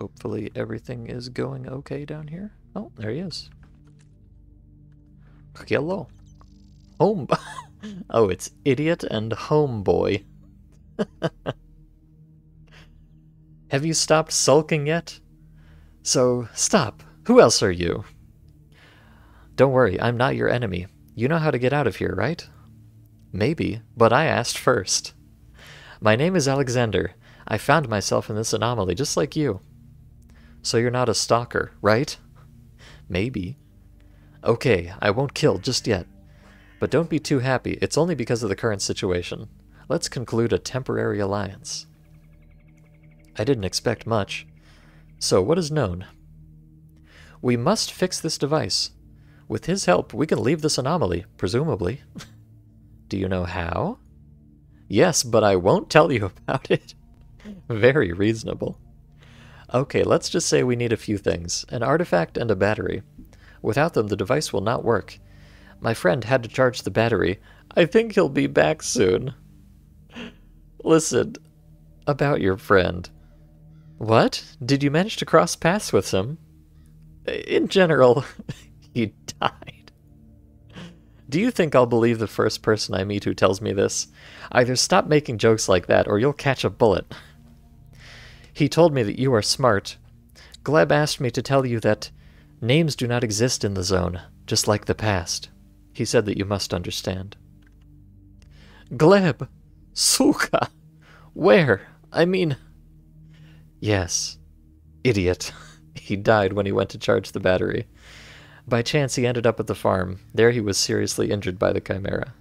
Speaker 1: Hopefully everything is going okay down here. Oh, there he is. Hello. Home. Oh, it's Idiot and Homeboy. Have you stopped sulking yet? So, stop. Who else are you? Don't worry, I'm not your enemy. You know how to get out of here, right? Maybe, but I asked first. My name is Alexander. I found myself in this anomaly just like you. So you're not a stalker, right? Maybe. Okay, I won't kill just yet. But don't be too happy. It's only because of the current situation. Let's conclude a temporary alliance. I didn't expect much. So, what is known? We must fix this device. With his help, we can leave this anomaly, presumably. Do you know how? Yes, but I won't tell you about it. Very reasonable. Okay, let's just say we need a few things. An artifact and a battery. Without them, the device will not work. My friend had to charge the battery. I think he'll be back soon. Listen, about your friend. What? Did you manage to cross paths with him? In general, he died. Do you think I'll believe the first person I meet who tells me this? Either stop making jokes like that, or you'll catch a bullet. He told me that you are smart. Gleb asked me to tell you that names do not exist in the zone, just like the past. He said that you must understand. Gleb! Suka! Where? I mean... Yes. Idiot. He died when he went to charge the battery. By chance, he ended up at the farm. There he was seriously injured by the Chimera.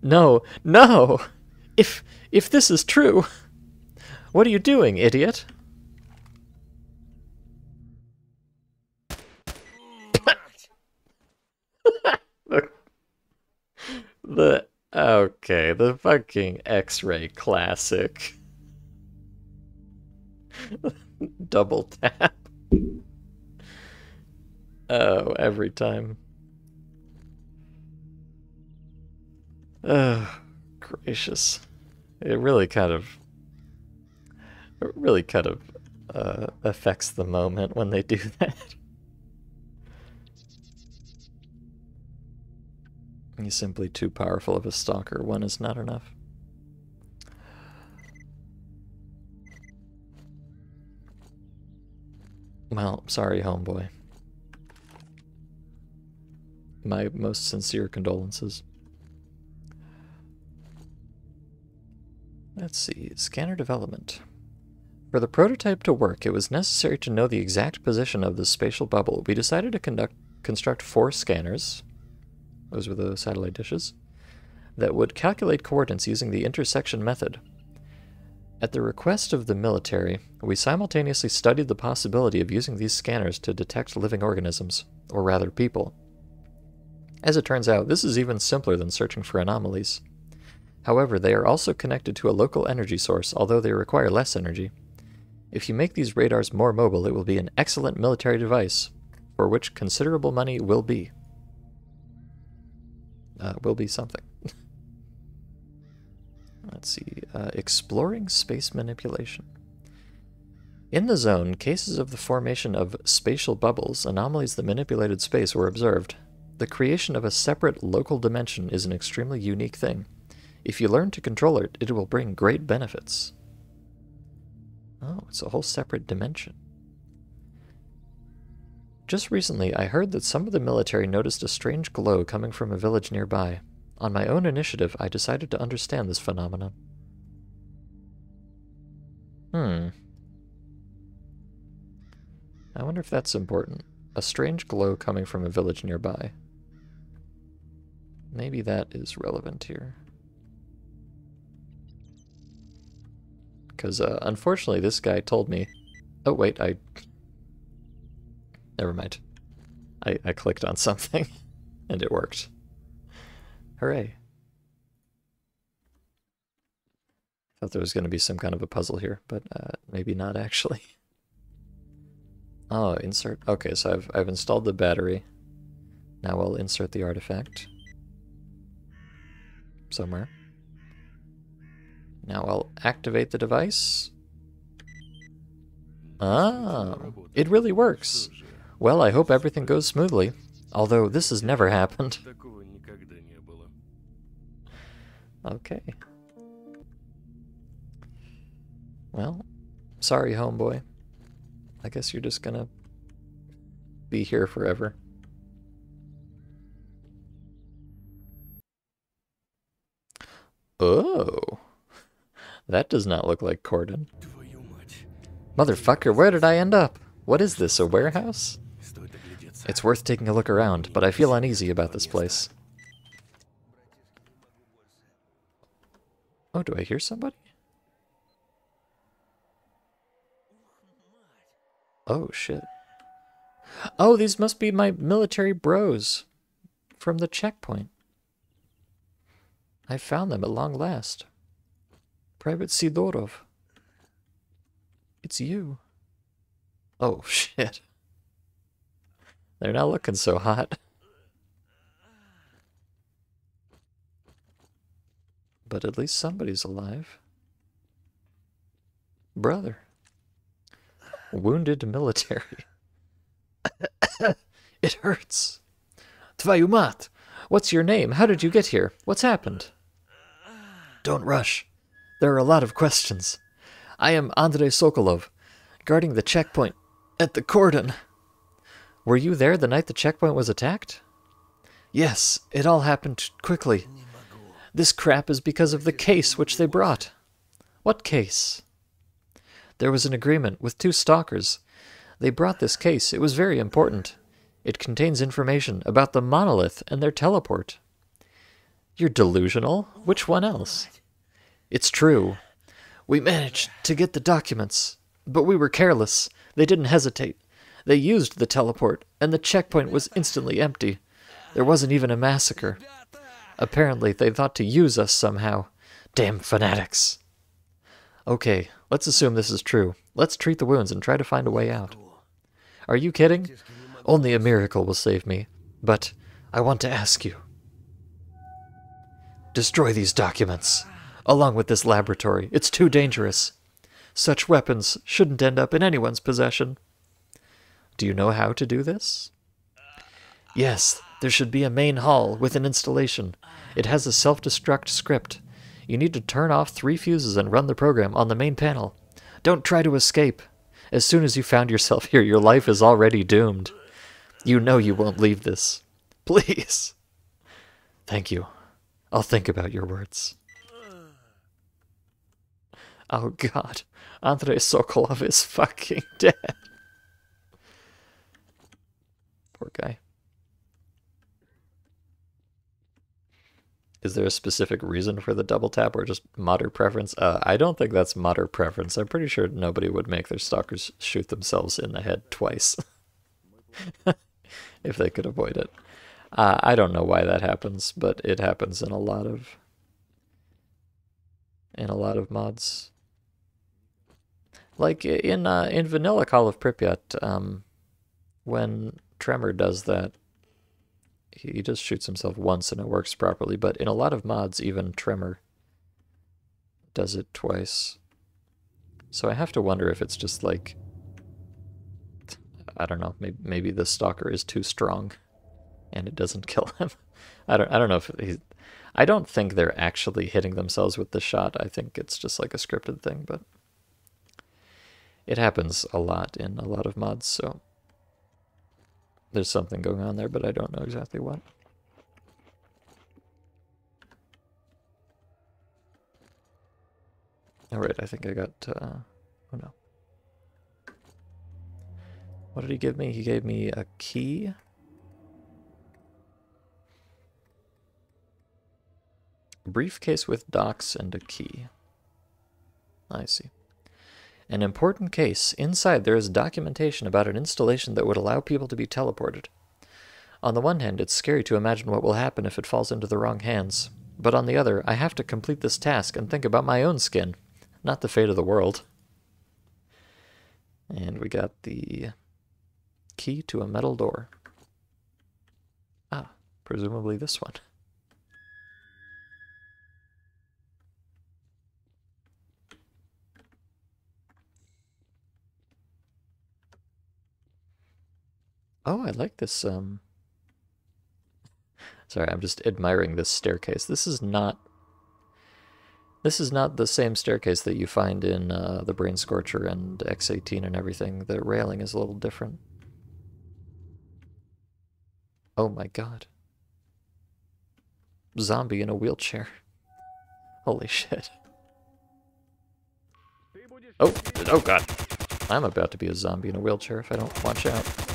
Speaker 1: No! No! If this is true... What are you doing, idiot? Okay, the fucking X-ray classic. Double tap. Oh, every time. Oh, gracious. It really kind of affects the moment when they do that. He's simply too powerful of a stalker. One is not enough. Well, sorry, homeboy. My most sincere condolences. Let's see. Scanner development. For the prototype to work, it was necessary to know the exact position of the spatial bubble. We decided to construct 4 scanners, those were the satellite dishes, that would calculate coordinates using the intersection method. At the request of the military, we simultaneously studied the possibility of using these scanners to detect living organisms, or rather people. As it turns out, this is even simpler than searching for anomalies. However, they are also connected to a local energy source, although they require less energy. If you make these radars more mobile, it will be an excellent military device, for which considerable money will be. Will be something. Let's see. Exploring space manipulation. In the zone, cases of the formation of spatial bubbles, anomalies that manipulated space, were observed. The creation of a separate local dimension is an extremely unique thing. If you learn to control it, it will bring great benefits. Oh, it's a whole separate dimension. Just recently, I heard that some of the military noticed a strange glow coming from a village nearby. On my own initiative, I decided to understand this phenomenon. I wonder if that's important. A strange glow coming from a village nearby. Maybe that is relevant here. Because, unfortunately, this guy told me... Oh, wait, Never mind. I clicked on something, and it worked. Hooray. Thought there was going to be some kind of a puzzle here, but maybe not, actually. Oh, insert... Okay, so I've installed the battery. Now I'll insert the artifact. Somewhere. Now I'll activate the device. Ah, it really works. Well, I hope everything goes smoothly. Although this has never happened. Okay. Well, sorry, homeboy. I guess you're just gonna be here forever. Oh. That does not look like Cordon. Motherfucker, where did I end up? What is this, a warehouse? It's worth taking a look around, but I feel uneasy about this place. Oh, do I hear somebody? Oh, shit. Oh, these must be my military bros from the checkpoint. I found them at long last. Private Sidorov. It's you. Oh, shit. They're not looking so hot. But at least somebody's alive. Brother. Wounded military. It hurts. Твою мать! What's your name? How did you get here? What's happened? Don't rush. There are a lot of questions. I am Andrei Sokolov, guarding the checkpoint at the Cordon. Were you there the night the checkpoint was attacked? Yes, it all happened quickly. This crap is because of the case which they brought. What case? There was an agreement with 2 stalkers. They brought this case. It was very important. It contains information about the monolith and their teleport. You're delusional. Which one else? It's true. We managed to get the documents, but we were careless. They didn't hesitate. They used the teleport, and the checkpoint was instantly empty. There wasn't even a massacre. Apparently, they thought to use us somehow. Damn fanatics. Okay, let's assume this is true. Let's treat the wounds and try to find a way out. Are you kidding? Only a miracle will save me. But I want to ask you. Destroy these documents, along with this laboratory. It's too dangerous. Such weapons shouldn't end up in anyone's possession. Do you know how to do this? Yes, there should be a main hall with an installation. It has a self-destruct script. You need to turn off 3 fuses and run the program on the main panel. Don't try to escape. As soon as you found yourself here, your life is already doomed. You know you won't leave this. Please. Thank you. I'll think about your words. Oh god. Andrei Sokolov is fucking dead. Poor guy. Is there a specific reason for the double tap or just modder preference? I don't think that's modder preference. I'm pretty sure nobody would make their stalkers shoot themselves in the head twice. If they could avoid it. I don't know why that happens, but it happens in a lot of mods. Like in vanilla Call of Pripyat, when Tremor does that, he just shoots himself once and it works properly, but in a lot of mods, even Tremor does it twice. So I have to wonder if it's just like, I don't know, maybe the stalker is too strong and it doesn't kill him. I don't know if he's, I don't think they're actually hitting themselves with the shot. I think it's just like a scripted thing, but it happens a lot in a lot of mods, so there's something going on there, but I don't know exactly what. Alright, I think I got, oh no. What did he give me? He gave me a key. Briefcase with docs and a key. I see. An important case. Inside there is documentation about an installation that would allow people to be teleported. On the one hand, it's scary to imagine what will happen if it falls into the wrong hands. But on the other, I have to complete this task and think about my own skin, not the fate of the world. And we got the key to a metal door. Ah, presumably this one. Oh, I like this, sorry, I'm just admiring this staircase. This is not the same staircase that you find in the Brain Scorcher and X18 and everything. The railing is a little different. Oh my god. Zombie in a wheelchair. Holy shit. Oh, oh god. I'm about to be a zombie in a wheelchair if I don't watch out.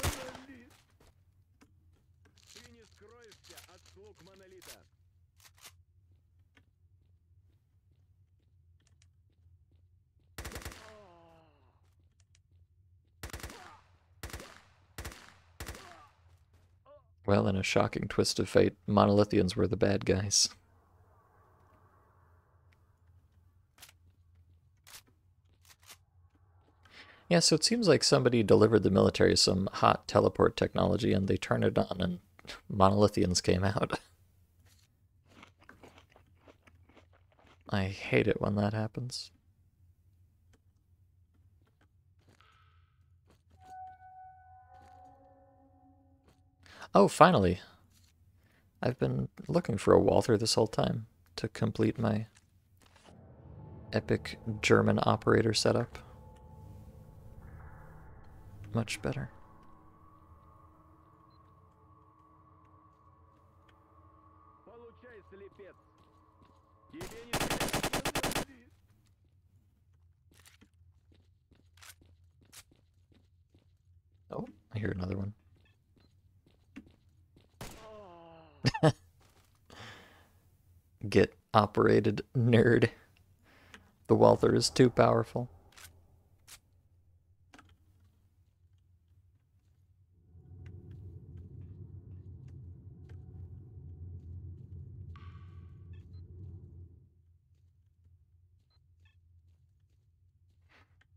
Speaker 1: Well, in a shocking twist of fate, Monolithians were the bad guys. Yeah, so it seems like somebody delivered the military some hot teleport technology and they turned it on and Monolithians came out. I hate it when that happens. Oh, finally. I've been looking for a Walther this whole time to complete my epic German operator setup. Much better. Oh, I hear another one. Get operated, nerd. The Walther is too powerful.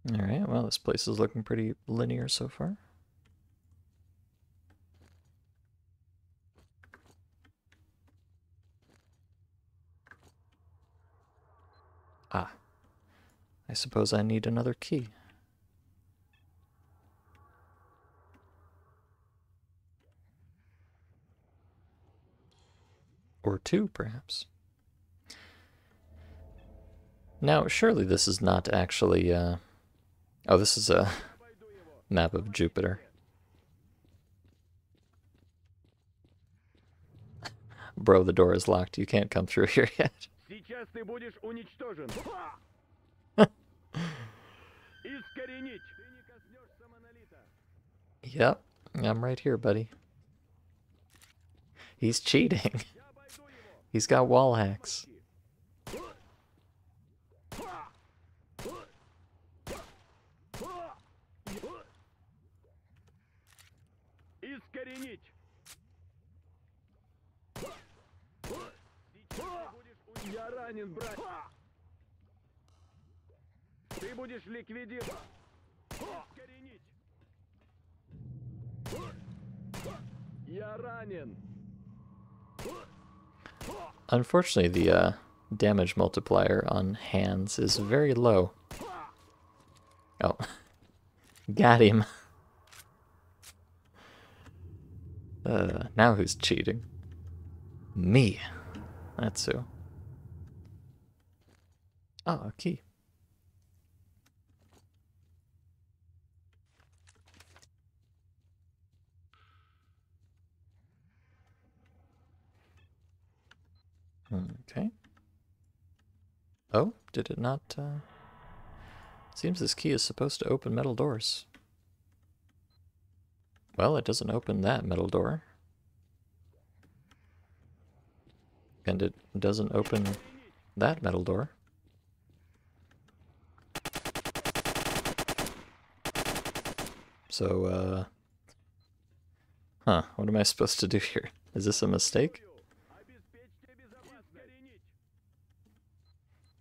Speaker 1: Alright, well, this place is looking pretty linear so far. Ah, I suppose I need another key. Or two, perhaps. Now, surely this is not actually, oh, this is a map of Jupiter. Bro, the door is locked. You can't come through here yet. Yep, I'm right here, buddy. He's cheating. He's got wall hacks.
Speaker 2: Я ранен, брат. Ты будешь ликвидирован. Искоренить. Я ранен.
Speaker 1: Unfortunately, the damage multiplier on hands is very low. Oh, got him. Now who's cheating? Me. That's who. Oh, a key. Okay. Oh, did it not? Seems this key is supposed to open metal doors. Well, it doesn't open that metal door. And it doesn't open that metal door. So, huh, what am I supposed to do here? Is this a mistake?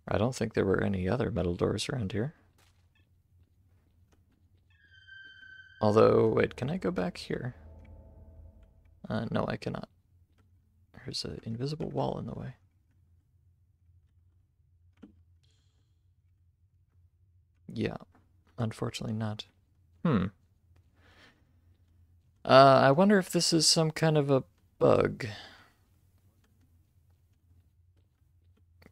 Speaker 1: I don't think there were any other metal doors around here. Although, wait, can I go back here? No, I cannot. There's an invisible wall in the way. Yeah, unfortunately not. I wonder if this is some kind of a bug.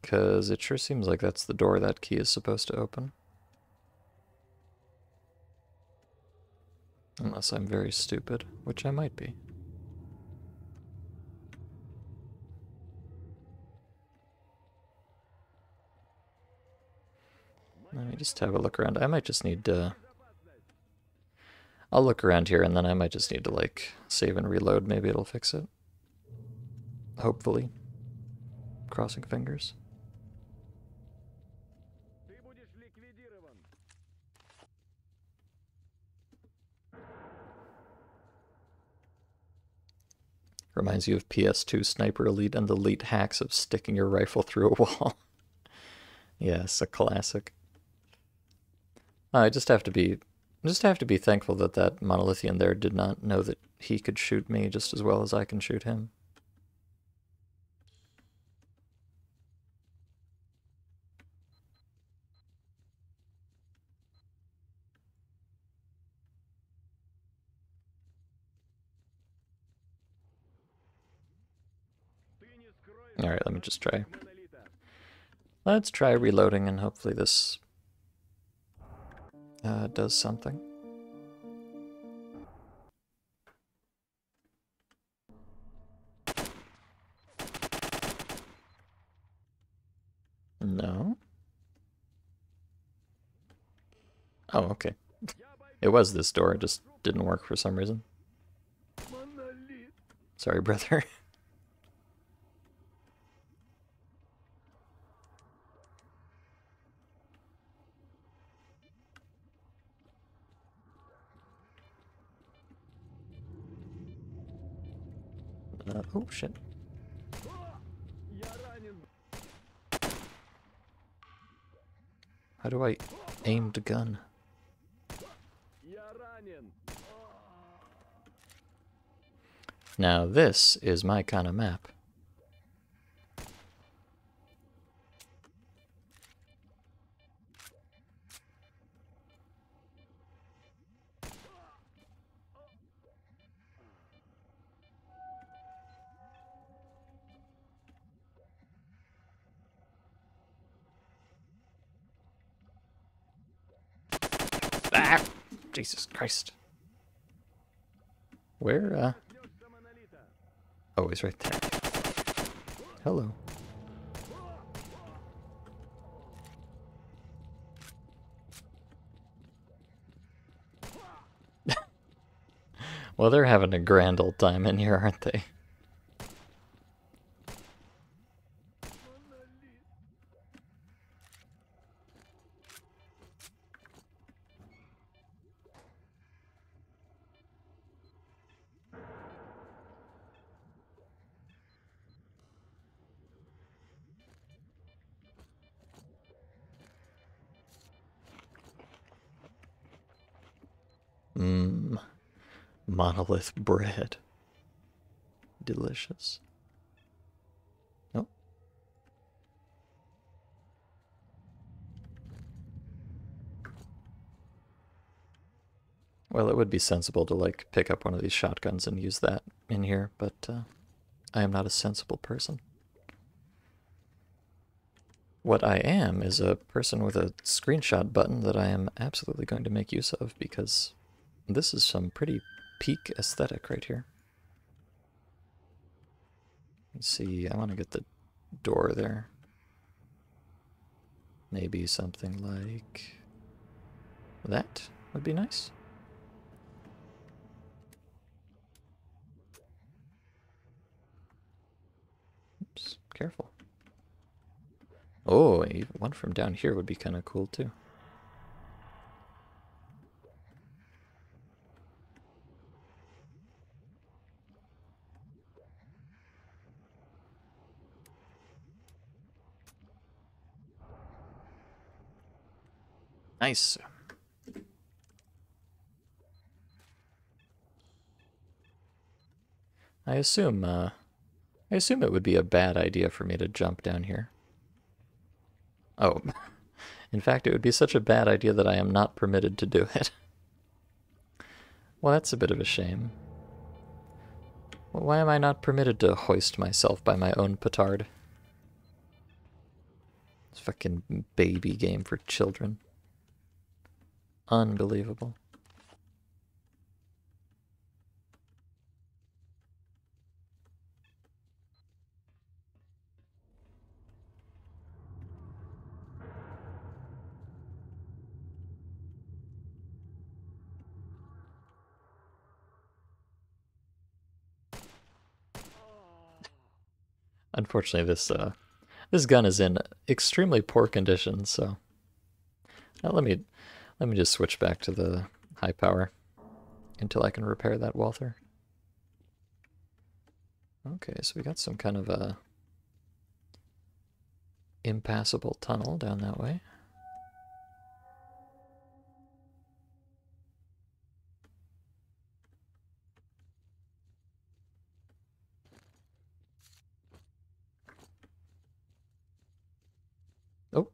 Speaker 1: Because it sure seems like that's the door that key is supposed to open. Unless I'm very stupid, which I might be. Let me just have a look around. I might just need to... I'll look around here and then I might just need to, like, save and reload. Maybe it'll fix it. Hopefully. Crossing fingers. Reminds you of PS2 Sniper Elite and the elite hacks of sticking your rifle through a wall. Yes, a classic. I just have to be thankful that that monolithian there did not know that he could shoot me just as well as I can shoot him. Alright, let me just try. Let's try reloading and hopefully this does something. No? Oh, okay. It was this door, it just didn't work for some reason. Sorry, brother. Oh, shit. How do I aim the gun? Now this is my kind of map. Ah! Jesus Christ. Where, Oh, he's right there. Hello. Well, they're having a grand old time in here, aren't they? Mmm. Monolith bread. Delicious. Oh. Well, it would be sensible to, like, pick up one of these shotguns and use that in here, but I am not a sensible person. What I am is a person with a screenshot button that I am absolutely going to make use of because this is some pretty peak aesthetic right here. Let's see, I want to get the door there. Maybe something like that would be nice. Oops, careful. Oh, one from down here would be kind of cool too. Nice. I assume it would be a bad idea for me to jump down here. Oh, in fact, it would be such a bad idea that I am not permitted to do it. Well, that's a bit of a shame. Well, why am I not permitted to hoist myself by my own petard? It's a fucking baby game for children. Unbelievable. Unfortunately, this gun is in extremely poor condition, so let me just switch back to the high power until I can repair that Walther. Okay, so we got some kind of a impassable tunnel down that way. Oh,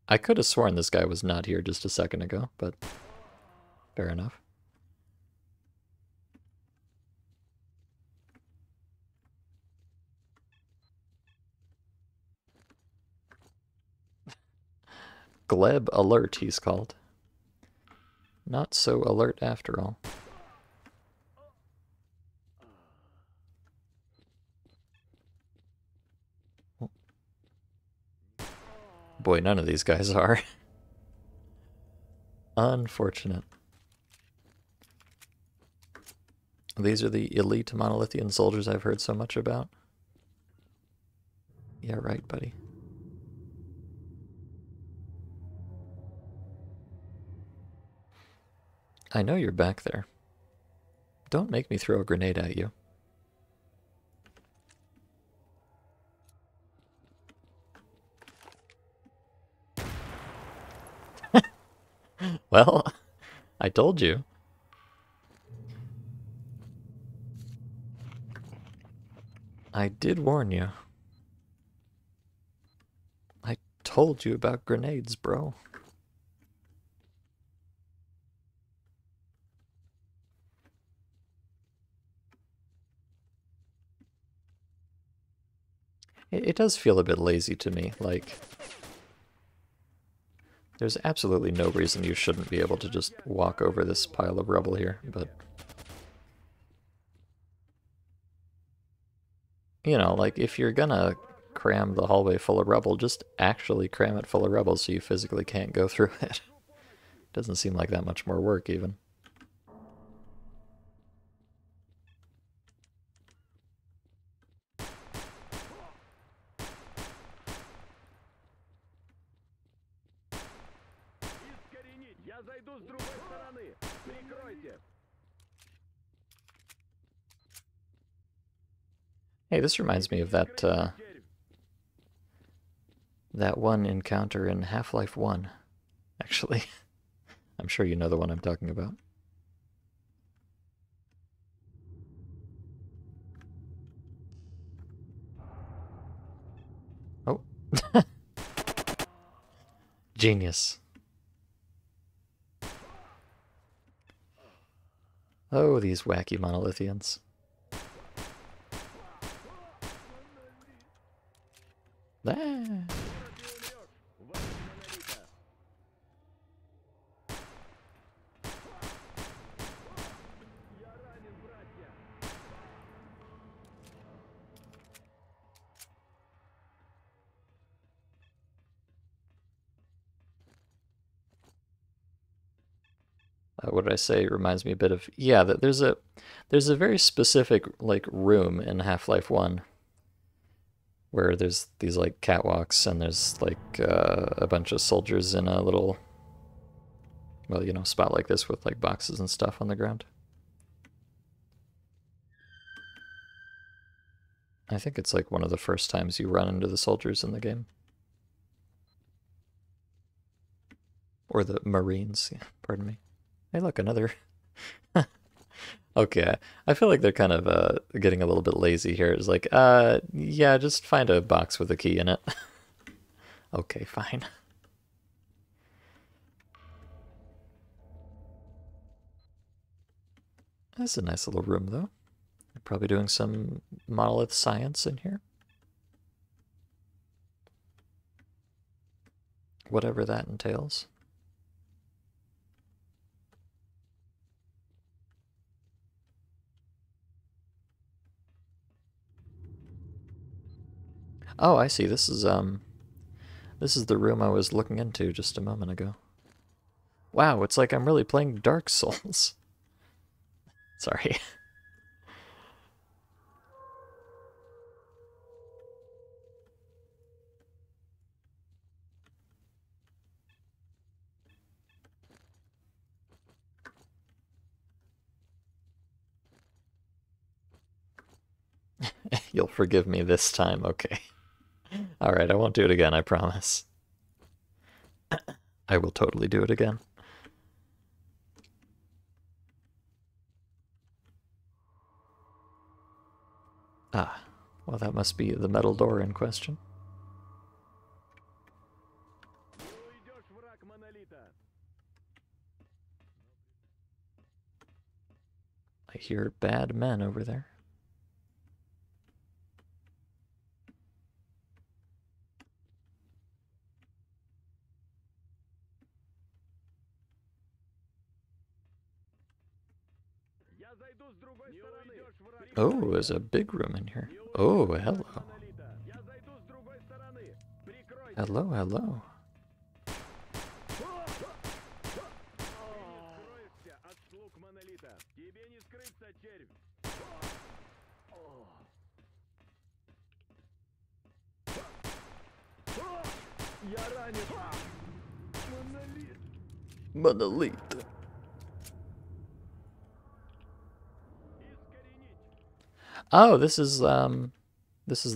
Speaker 1: I could have sworn this guy was not here just a second ago, but fair enough. Gleb Alert, he's called. Not so alert after all. Boy, none of these guys are. Unfortunate. These are the elite monolithian soldiers I've heard so much about. Yeah, right, buddy. I know you're back there. Don't make me throw a grenade at you. Well, I told you. I did warn you. I told you about grenades, bro. It does feel a bit lazy to me, like... There's absolutely no reason you shouldn't be able to just walk over this pile of rubble here, but... You know, like, if you're gonna cram the hallway full of rubble, just actually cram it full of rubble so you physically can't go through it. Doesn't seem like that much more work, even.
Speaker 2: Я зайду с другой стороны. Прикройте.
Speaker 1: Hey, this reminds me of that, that one encounter in Half-Life 1, actually. I'm sure you know the one I'm talking about. Oh. Genius. Oh, these wacky monolithians. Ah. What did I say? It reminds me a bit of, yeah, that there's a very specific like room in Half-Life 1 where there's these like catwalks and there's like a bunch of soldiers in a little, well, you know, spot like this with like boxes and stuff on the ground. I think it's like one of the first times you run into the soldiers in the game. Or the Marines, yeah, pardon me. Hey, look, another. Okay, I feel like they're kind of getting a little bit lazy here. It's like, yeah, just find a box with a key in it. Okay, fine. That's a nice little room, though. They're probably doing some monolith science in here. Whatever that entails. Oh, I see. This is the room I was looking into just a moment ago. Wow, it's like I'm really playing Dark Souls. Sorry. You'll forgive me this time, okay. Alright, I won't do it again, I promise. I will totally do it again. Ah, well, that must be the metal door in question. I hear bad men over there. Oh, there's a big room in here. Oh, hello. Hello, hello. Monolith. Oh, this is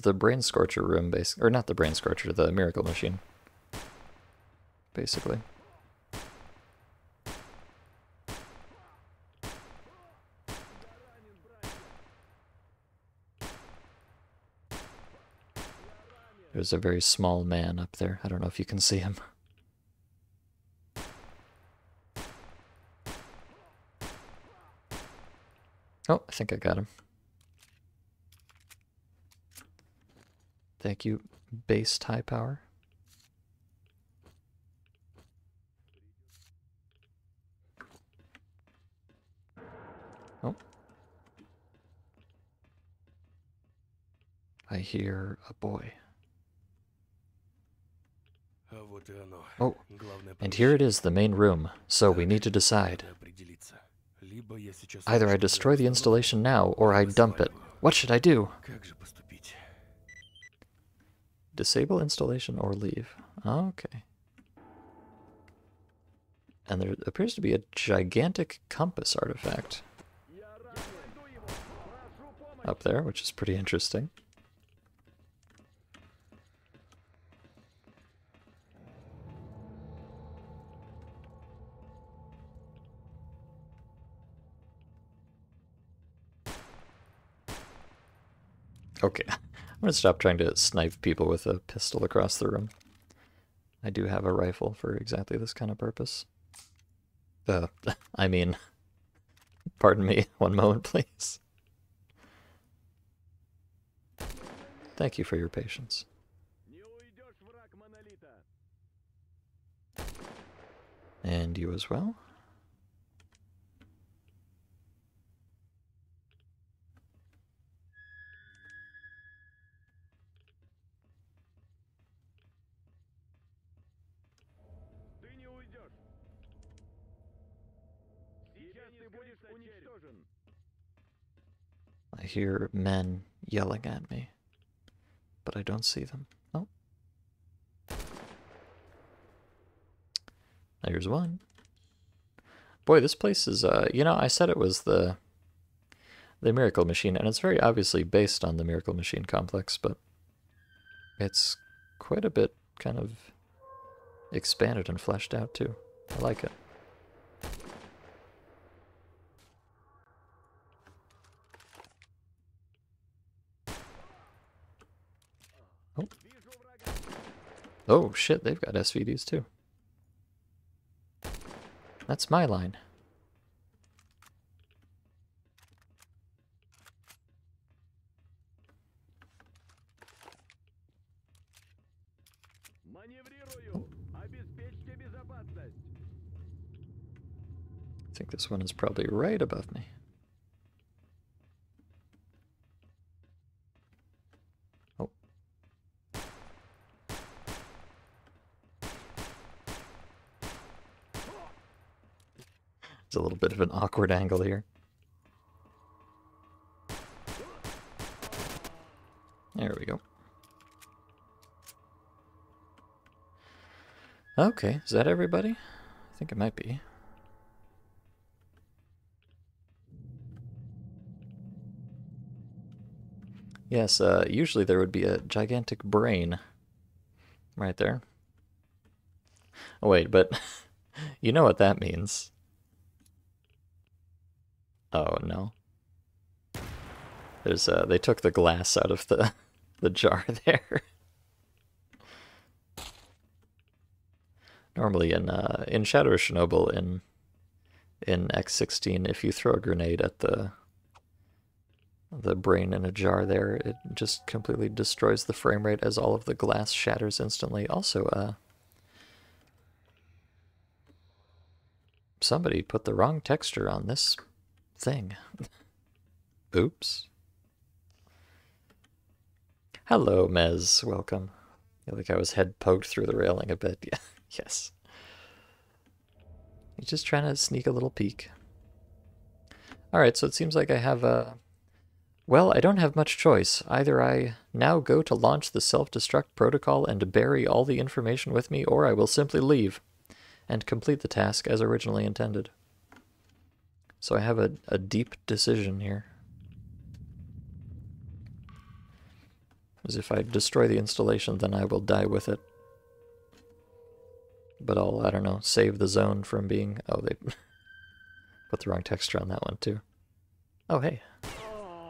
Speaker 1: the brain scorcher room, or not the brain scorcher, the miracle machine, basically. There's a very small man up there. I don't know if you can see him. Oh, I think I got him. Thank you, based high power. Oh. I hear a boy. Oh, and here it is, the main room. So we need to decide. Either I destroy the installation now, or I dump it. What should I do? Disable installation or leave. Okay. And there appears to be a gigantic compass artifact up there, which is pretty interesting. Okay, I'm gonna stop trying to snipe people with a pistol across the room. I do have a rifle for exactly this kind of purpose. I mean, pardon me, one moment please. Thank you for your patience. And you as well. I hear men yelling at me, but I don't see them. Oh. There's one. Boy, this place is, you know, I said it was the Miracle Machine, and it's very obviously based on the Miracle Machine complex, but it's quite a bit kind of expanded and fleshed out, too. I like it. Oh. Oh, shit, they've got SVDs, too. That's my line. I think this one is probably right above me. Oh. It's a little bit of an awkward angle here. There we go. Okay, is that everybody? I think it might be. Yes, usually there would be a gigantic brain right there. Oh wait, but you know what that means. Oh no. There's they took the glass out of the jar there. Normally in Shadow of Chernobyl in X16, if you throw a grenade at the brain in a jar there, it just completely destroys the frame rate as all of the glass shatters instantly. Also, somebody put the wrong texture on this thing. Oops. Hello, Mez. Welcome. I feel like I was head poked through the railing a bit. Yeah. Yes. He's just trying to sneak a little peek. Alright, so it seems like I have a... Well, I don't have much choice. Either I now go to launch the self-destruct protocol and bury all the information with me, or I will simply leave and complete the task as originally intended. So I have a deep decision here. As if I destroy the installation, then I will die with it. But I'll, I don't know, save the zone from being... Oh, they put the wrong texture on that one, too. Oh, hey.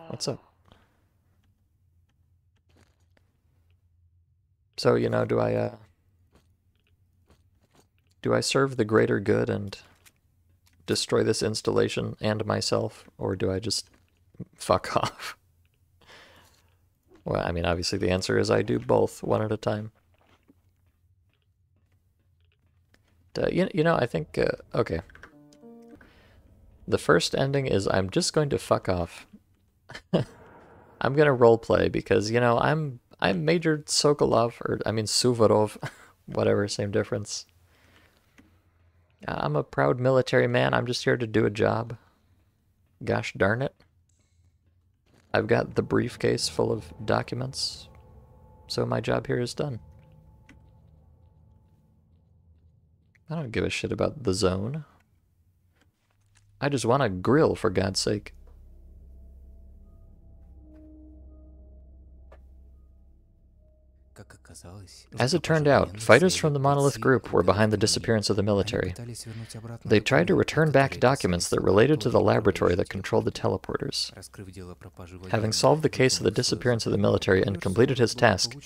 Speaker 1: What's up? So, you know, do I serve the greater good and destroy this installation and myself, or do I just fuck off? Well, I mean, obviously the answer is I do both, one at a time. You know, I think, okay. The first ending is I'm just going to fuck off. I'm gonna roleplay because, you know, I'm Major Sokolov, or I mean Suvorov, whatever, same difference. I'm a proud military man, I'm just here to do a job. Gosh darn it. I've got the briefcase full of documents, so my job here is done. I don't give a shit about the zone. I just want to grill, for God's sake. As it turned out, fighters from the Monolith Group were behind the disappearance of the military. They tried to return back documents that related to the laboratory that controlled the teleporters. Having solved the case of the disappearance of the military and completed his task,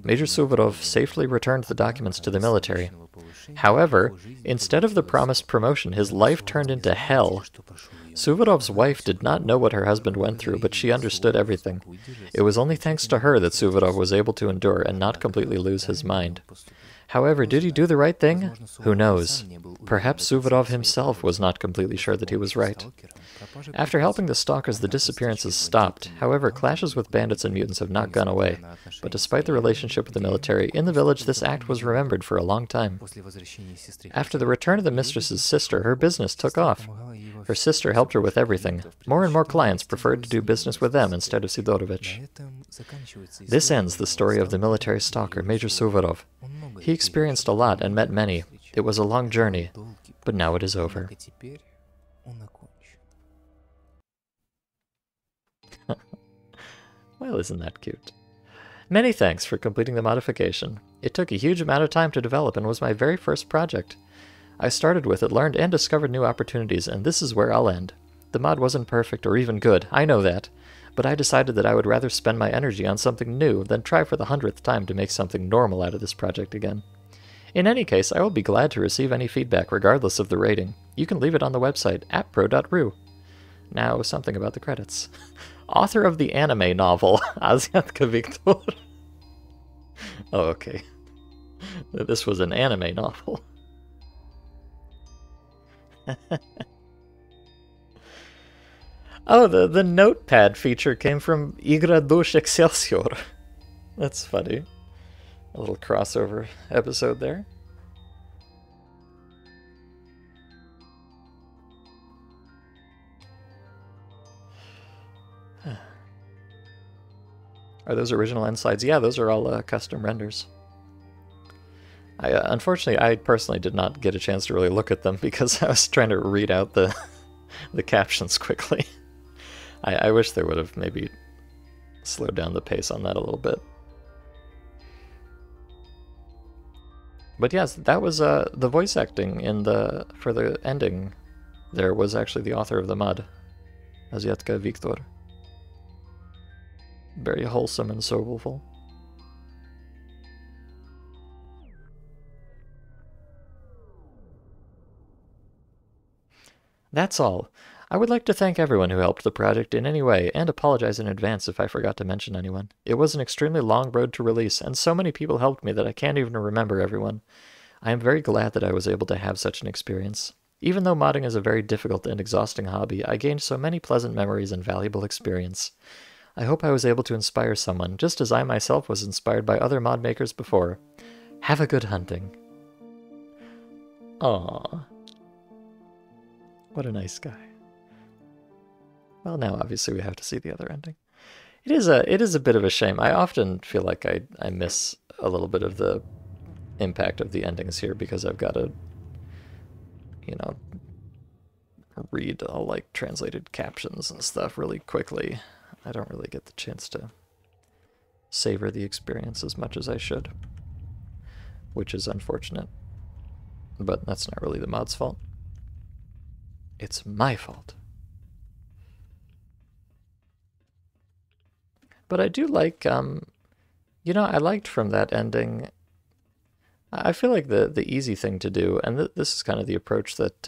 Speaker 1: Major Suvorov safely returned the documents to the military. However, instead of the promised promotion, his life turned into hell. Suvorov's wife did not know what her husband went through, but she understood everything. It was only thanks to her that Suvorov was able to endure and not completely lose his mind. However, did he do the right thing? Who knows? Perhaps Suvorov himself was not completely sure that he was right. After helping the stalkers, the disappearances stopped. However, clashes with bandits and mutants have not gone away. But despite the relationship with the military, in the village this act was remembered for a long time. After the return of the mistress's sister, her business took off. Her sister helped her with everything. More and more clients preferred to do business with them instead of Sidorovich. This ends the story of the military stalker, Major Suvorov. He experienced a lot and met many. It was a long journey, but now it is over. Well, isn't that cute? Many thanks for completing the modification. It took a huge amount of time to develop and was my very first project. I started with it, learned and discovered new opportunities, and this is where I'll end. The mod wasn't perfect or even good, I know that, but I decided that I would rather spend my energy on something new than try for the 100th time to make something normal out of this project again. In any case, I will be glad to receive any feedback regardless of the rating. You can leave it on the website, appro.ru. Now, something about the credits. Author of the anime novel, Asiatka Victor. Oh, okay. This was an anime novel. Oh, the notepad feature came from Igra Dush Excelsior. That's funny. A little crossover episode there. Are those original end slides? Yeah, those are all custom renders. Unfortunately, I personally did not get a chance to really look at them because I was trying to read out the captions quickly. I wish they would have maybe slowed down the pace on that a little bit. But yes, that was the voice acting for the ending. There was actually the author of the mod, Asiatka Victor. Very wholesome and soulful. That's all. I would like to thank everyone who helped the project in any way, and apologize in advance if I forgot to mention anyone. It was an extremely long road to release, and so many people helped me that I can't even remember everyone. I am very glad that I was able to have such an experience. Even though modding is a very difficult and exhausting hobby, I gained so many pleasant memories and valuable experience. I hope I was able to inspire someone, just as I myself was inspired by other mod makers before. Have a good hunting. Aww. What a nice guy. Well, now obviously we have to see the other ending. It is a bit of a shame. I often feel like I miss a little bit of the impact of the endings here because I've got to, you know, read all like translated captions and stuff really quickly. I don't really get the chance to savor the experience as much as I should, which is unfortunate. But that's not really the mod's fault. It's my fault. But I do like, you know, I liked from that ending. I feel like the easy thing to do, and this is kind of the approach that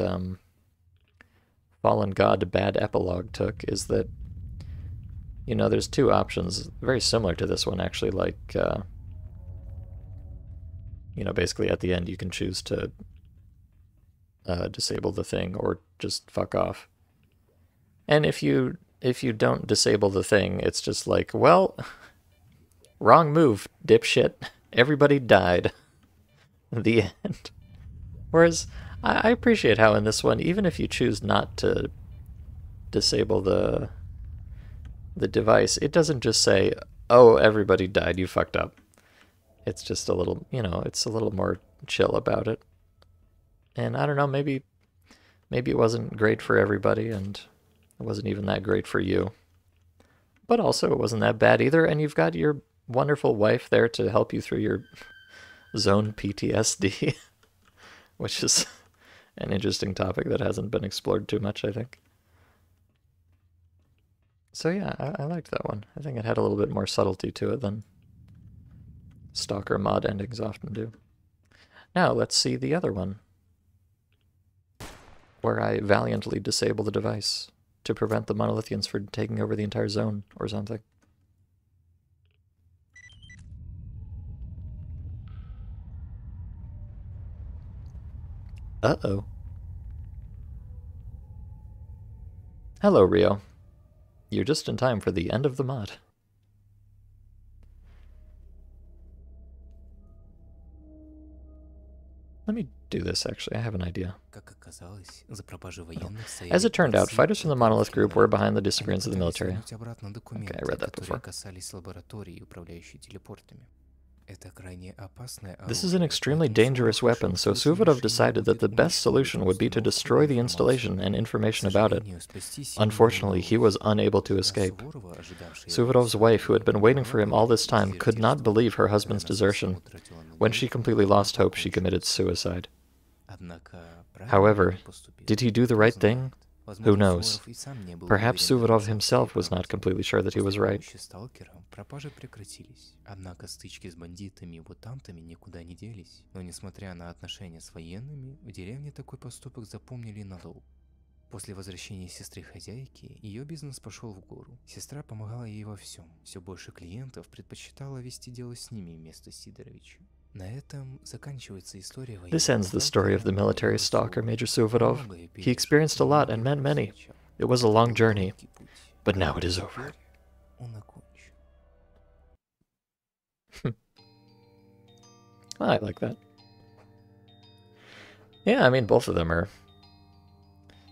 Speaker 1: Fallen God Bad Epilogue took, is that, you know, there's two options, very similar to this one actually, like, you know, basically at the end you can choose to disable the thing or just fuck off. And if you don't disable the thing, it's just like, well, wrong move, dipshit. Everybody died. The end. Whereas I appreciate how in this one, even if you choose not to disable the device, it doesn't just say, oh, everybody died, you fucked up. It's just a little, you know, it's a little more chill about it. And I don't know, maybe it wasn't great for everybody, and it wasn't even that great for you. But also, it wasn't that bad either, and you've got your wonderful wife there to help you through your zone PTSD, which is an interesting topic that hasn't been explored too much, I think. So yeah, I liked that one. I think it had a little bit more subtlety to it than Stalker mod endings often do. Now, let's see the other one, where I valiantly disable the device to prevent the Monolithians from taking over the entire zone or something. Uh-oh. Hello, Rio. You're just in time for the end of the mod. Let me do this, actually. I have an idea. As it turned out, fighters from the Monolith group were behind the disappearance of the military. Okay, I read that before. This is an extremely dangerous weapon, so Suvorov decided that the best solution would be to destroy the installation and information about it. Unfortunately, he was unable to escape. Suvorov's wife, who had been waiting for him all this time, could not believe her husband's desertion. When she completely lost hope, she committed suicide. However, did he do the right thing? Who knows? Perhaps Suvorov himself was not completely sure that he was right.
Speaker 3: Пропажи прекратились. Однако стычки с бандитами и мутантами никуда не делись. Но несмотря на отношения с военными, в деревне такой поступок запомнили надолго. После возвращения сестры-хозяйки, ее бизнес пошел в гору. Сестра помогала ей во всем. Все больше клиентов предпочитала вести дело с ними вместо Сидоровича. На этом заканчивается история военного.
Speaker 1: This ends the story of the military stalker, Major Suvorov. He experienced a lot and met many. It was a long journey, but now it is over. I like that. Yeah, I mean, both of them are.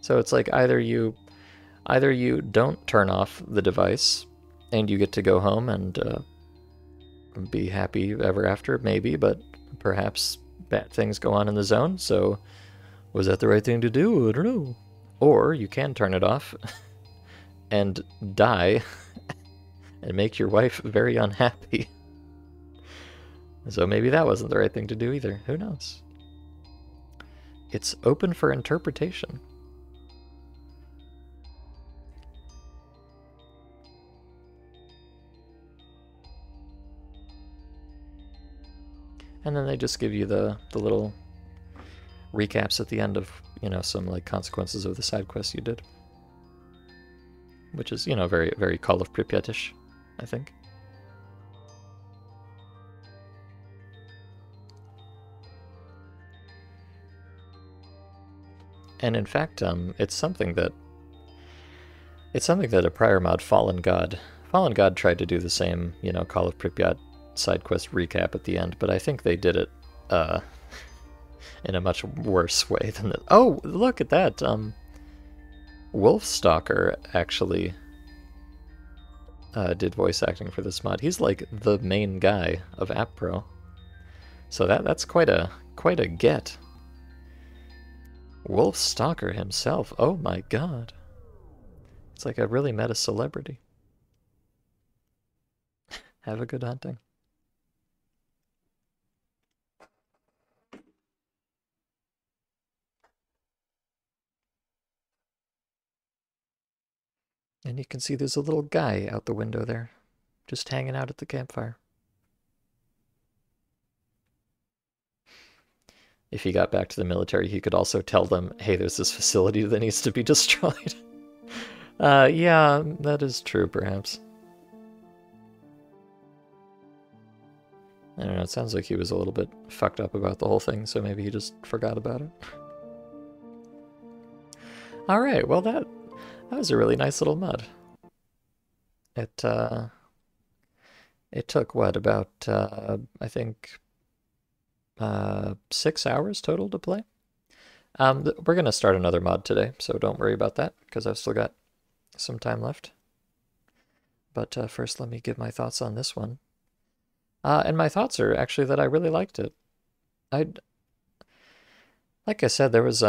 Speaker 1: So it's like either you don't turn off the device and you get to go home and be happy ever after, maybe, but perhaps bad things go on in the zone, so was that the right thing to do? I don't know. Or you can turn it off and die and make your wife very unhappy. So maybe that wasn't the right thing to do either. Who knows? It's open for interpretation. And then they just give you the little recaps at the end of, you know, some like consequences of the side quests you did. Which is, you know, very, very Call of Pripyat-ish, I think. And in fact, it's something that a prior mod, Fallen God tried to do the same, you know, Call of Pripyat side quest recap at the end, but I think they did it in a much worse way than that. Oh, look at that! Wolfstalker actually did voice acting for this mod. He's like the main guy of App Pro, so that's quite a get. Wolfstalker himself. Oh my god, it's like I really met a celebrity. Have a good hunting. And you can see there's a little guy out the window there, just hanging out at the campfire. If he got back to the military, he could also tell them, hey, there's this facility that needs to be destroyed. Yeah, that is true, perhaps. I don't know, it sounds like he was a little bit fucked up about the whole thing, so maybe he just forgot about it. Alright, well that was a really nice little mod. It took, what, about, I think, 6 hours total to play. We're going to start another mod today, so don't worry about that, because I've still got some time left. But first, let me give my thoughts on this one. And my thoughts are actually that I really liked it. Like I said, there was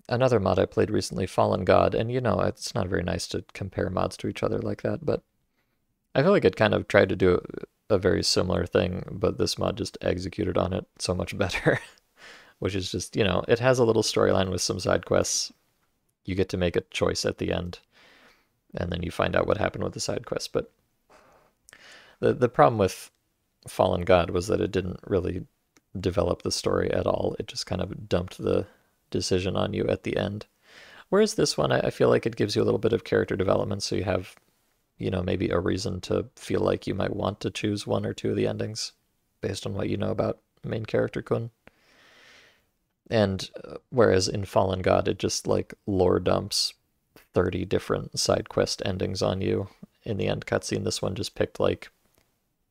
Speaker 1: another mod I played recently, Fallen God, and you know, it's not very nice to compare mods to each other like that, but I feel like it kind of tried to do a very similar thing, but this mod just executed on it so much better. Which is just, you know, it has a little storyline with some side quests. You get to make a choice at the end, and then you find out what happened with the side quests. But the problem with Fallen God was that it didn't really develop the story at all. It just kind of dumped the decision on you at the end. Whereas this one, I feel like it gives you a little bit of character development, so you have, you know, maybe a reason to feel like you might want to choose one or two of the endings based on what you know about main character Kun. And whereas in Fallen God, it just like lore dumps 30 different side quest endings on you in the end cutscene, this one just picked like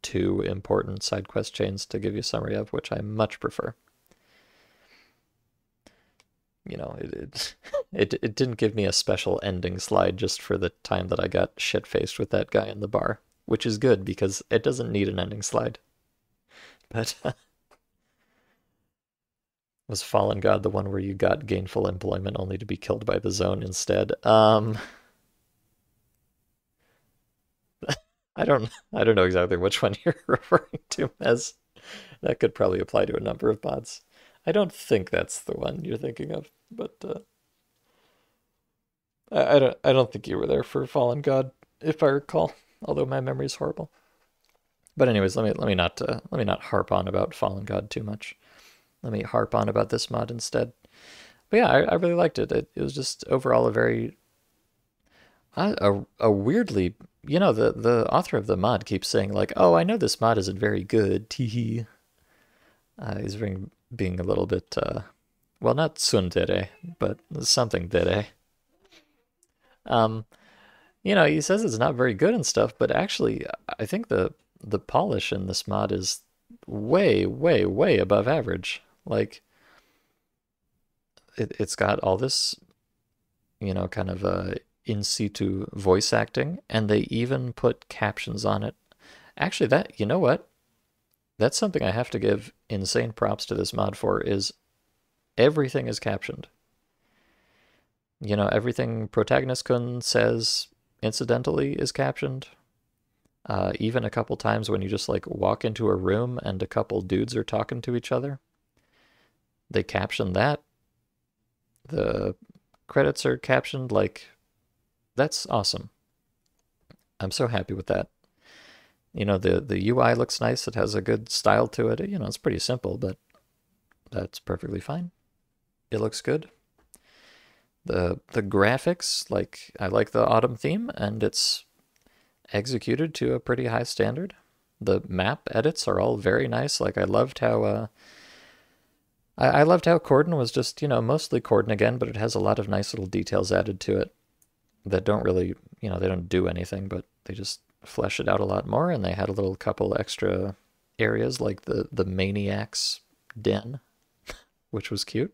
Speaker 1: 2 important side quest chains to give you a summary of, which I much prefer. You know, it didn't give me a special ending slide just for the time that I got shit-faced with that guy in the bar, which is good because it doesn't need an ending slide. But was Fallen God the one where you got gainful employment only to be killed by the zone instead? I don't know exactly which one you're referring to, as that could probably apply to a number of mods. I don't think that's the one you're thinking of, but I don't think you were there for Fallen God, if I recall, although my memory's horrible. But anyways, let me not harp on about Fallen God too much. Let me harp on about this mod instead. But yeah, I really liked it. It was just overall a very a weirdly, you know, the author of the mod keeps saying like, "Oh, I know this mod isn't very good." Teehee. He's being a little bit well, not tsundere, but something dere. You know, he says it's not very good and stuff, but actually, I think the polish in this mod is way, way, way above average. Like, it's got all this, you know, kind of in situ voice acting, and they even put captions on it. Actually, you know what? That's something I have to give insane props to this mod for, is everything is captioned. You know, everything Protagonist Kun says incidentally is captioned. Even a couple times when you just like walk into a room and a couple dudes are talking to each other, they caption that. The credits are captioned. Like, that's awesome. I'm so happy with that. You know, the UI looks nice. It has a good style to it. You know, it's pretty simple, but that's perfectly fine. It looks good. The graphics, like, I like the autumn theme, and it's executed to a pretty high standard. The map edits are all very nice. Like, I loved how I loved how Cordon was just, mostly Cordon again, but it has a lot of nice little details added to it that don't really, they don't do anything, but they just flesh it out a lot more. And they had a little couple extra areas like the Maniac's Den, which was cute.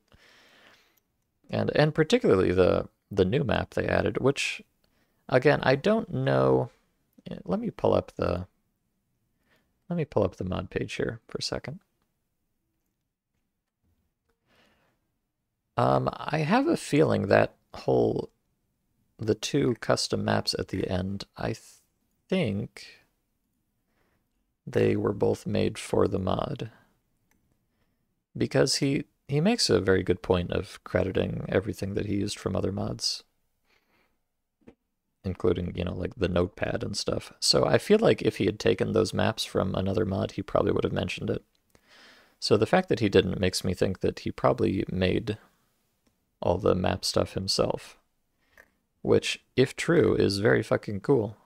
Speaker 1: And particularly the new map they added, which again, I don't know. Let me pull up the mod page here for a second. I have a feeling that the two custom maps at the end, I think they were both made for the mod. Because he makes a very good point of crediting everything that he used from other mods, including, like the notepad and stuff. So I feel like if he had taken those maps from another mod, he probably would have mentioned it. So the fact that he didn't makes me think that he probably made all the map stuff himself, which, if true, is very fucking cool.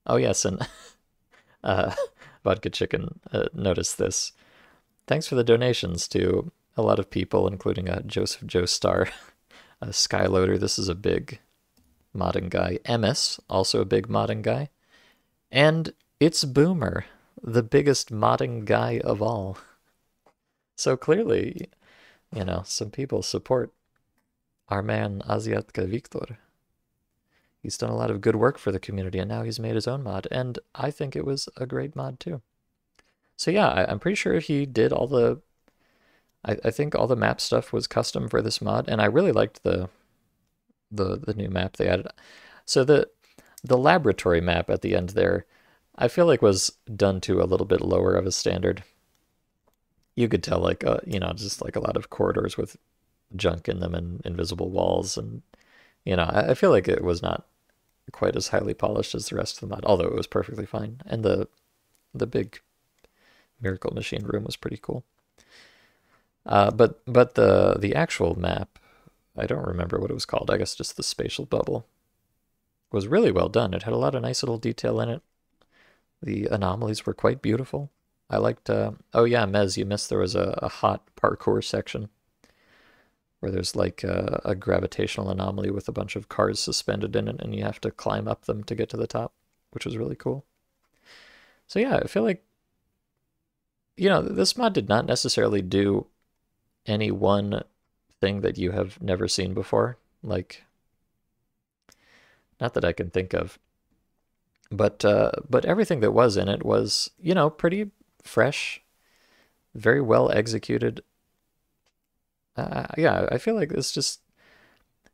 Speaker 1: Oh yes, and Vodka Chicken noticed this. Thanks for the donations to a lot of people, including Joseph Joestar, Skyloader. This is a big modding guy. Emis, also a big modding guy. And it's Boomer, the biggest modding guy of all. So clearly, some people support our man Asiatka Victor. He's done a lot of good work for the community, and now he's made his own mod, and I think it was a great mod too. So yeah, I'm pretty sure he did all the... I think all the map stuff was custom for this mod, and I really liked the new map they added. So the laboratory map at the end there, I feel like was done to a little bit lower of a standard. You could tell, like, just like a lot of corridors with junk in them and invisible walls, and I feel like it was not quite as highly polished as the rest of the mod, although it was perfectly fine. And the big Miracle Machine room was pretty cool. But the actual map, I don't remember what it was called. I guess just the spatial bubble was really well done. It had a lot of nice little detail in it. The anomalies were quite beautiful. I liked. Oh yeah, Mez, you missed there was a hot parkour section where there's like a gravitational anomaly with a bunch of cars suspended in it, and you have to climb up them to get to the top, which was really cool. So yeah, I feel like, this mod did not necessarily do any one thing that you have never seen before. Like, not that I can think of. But everything that was in it was, pretty fresh, very well executed. Yeah, I feel like there's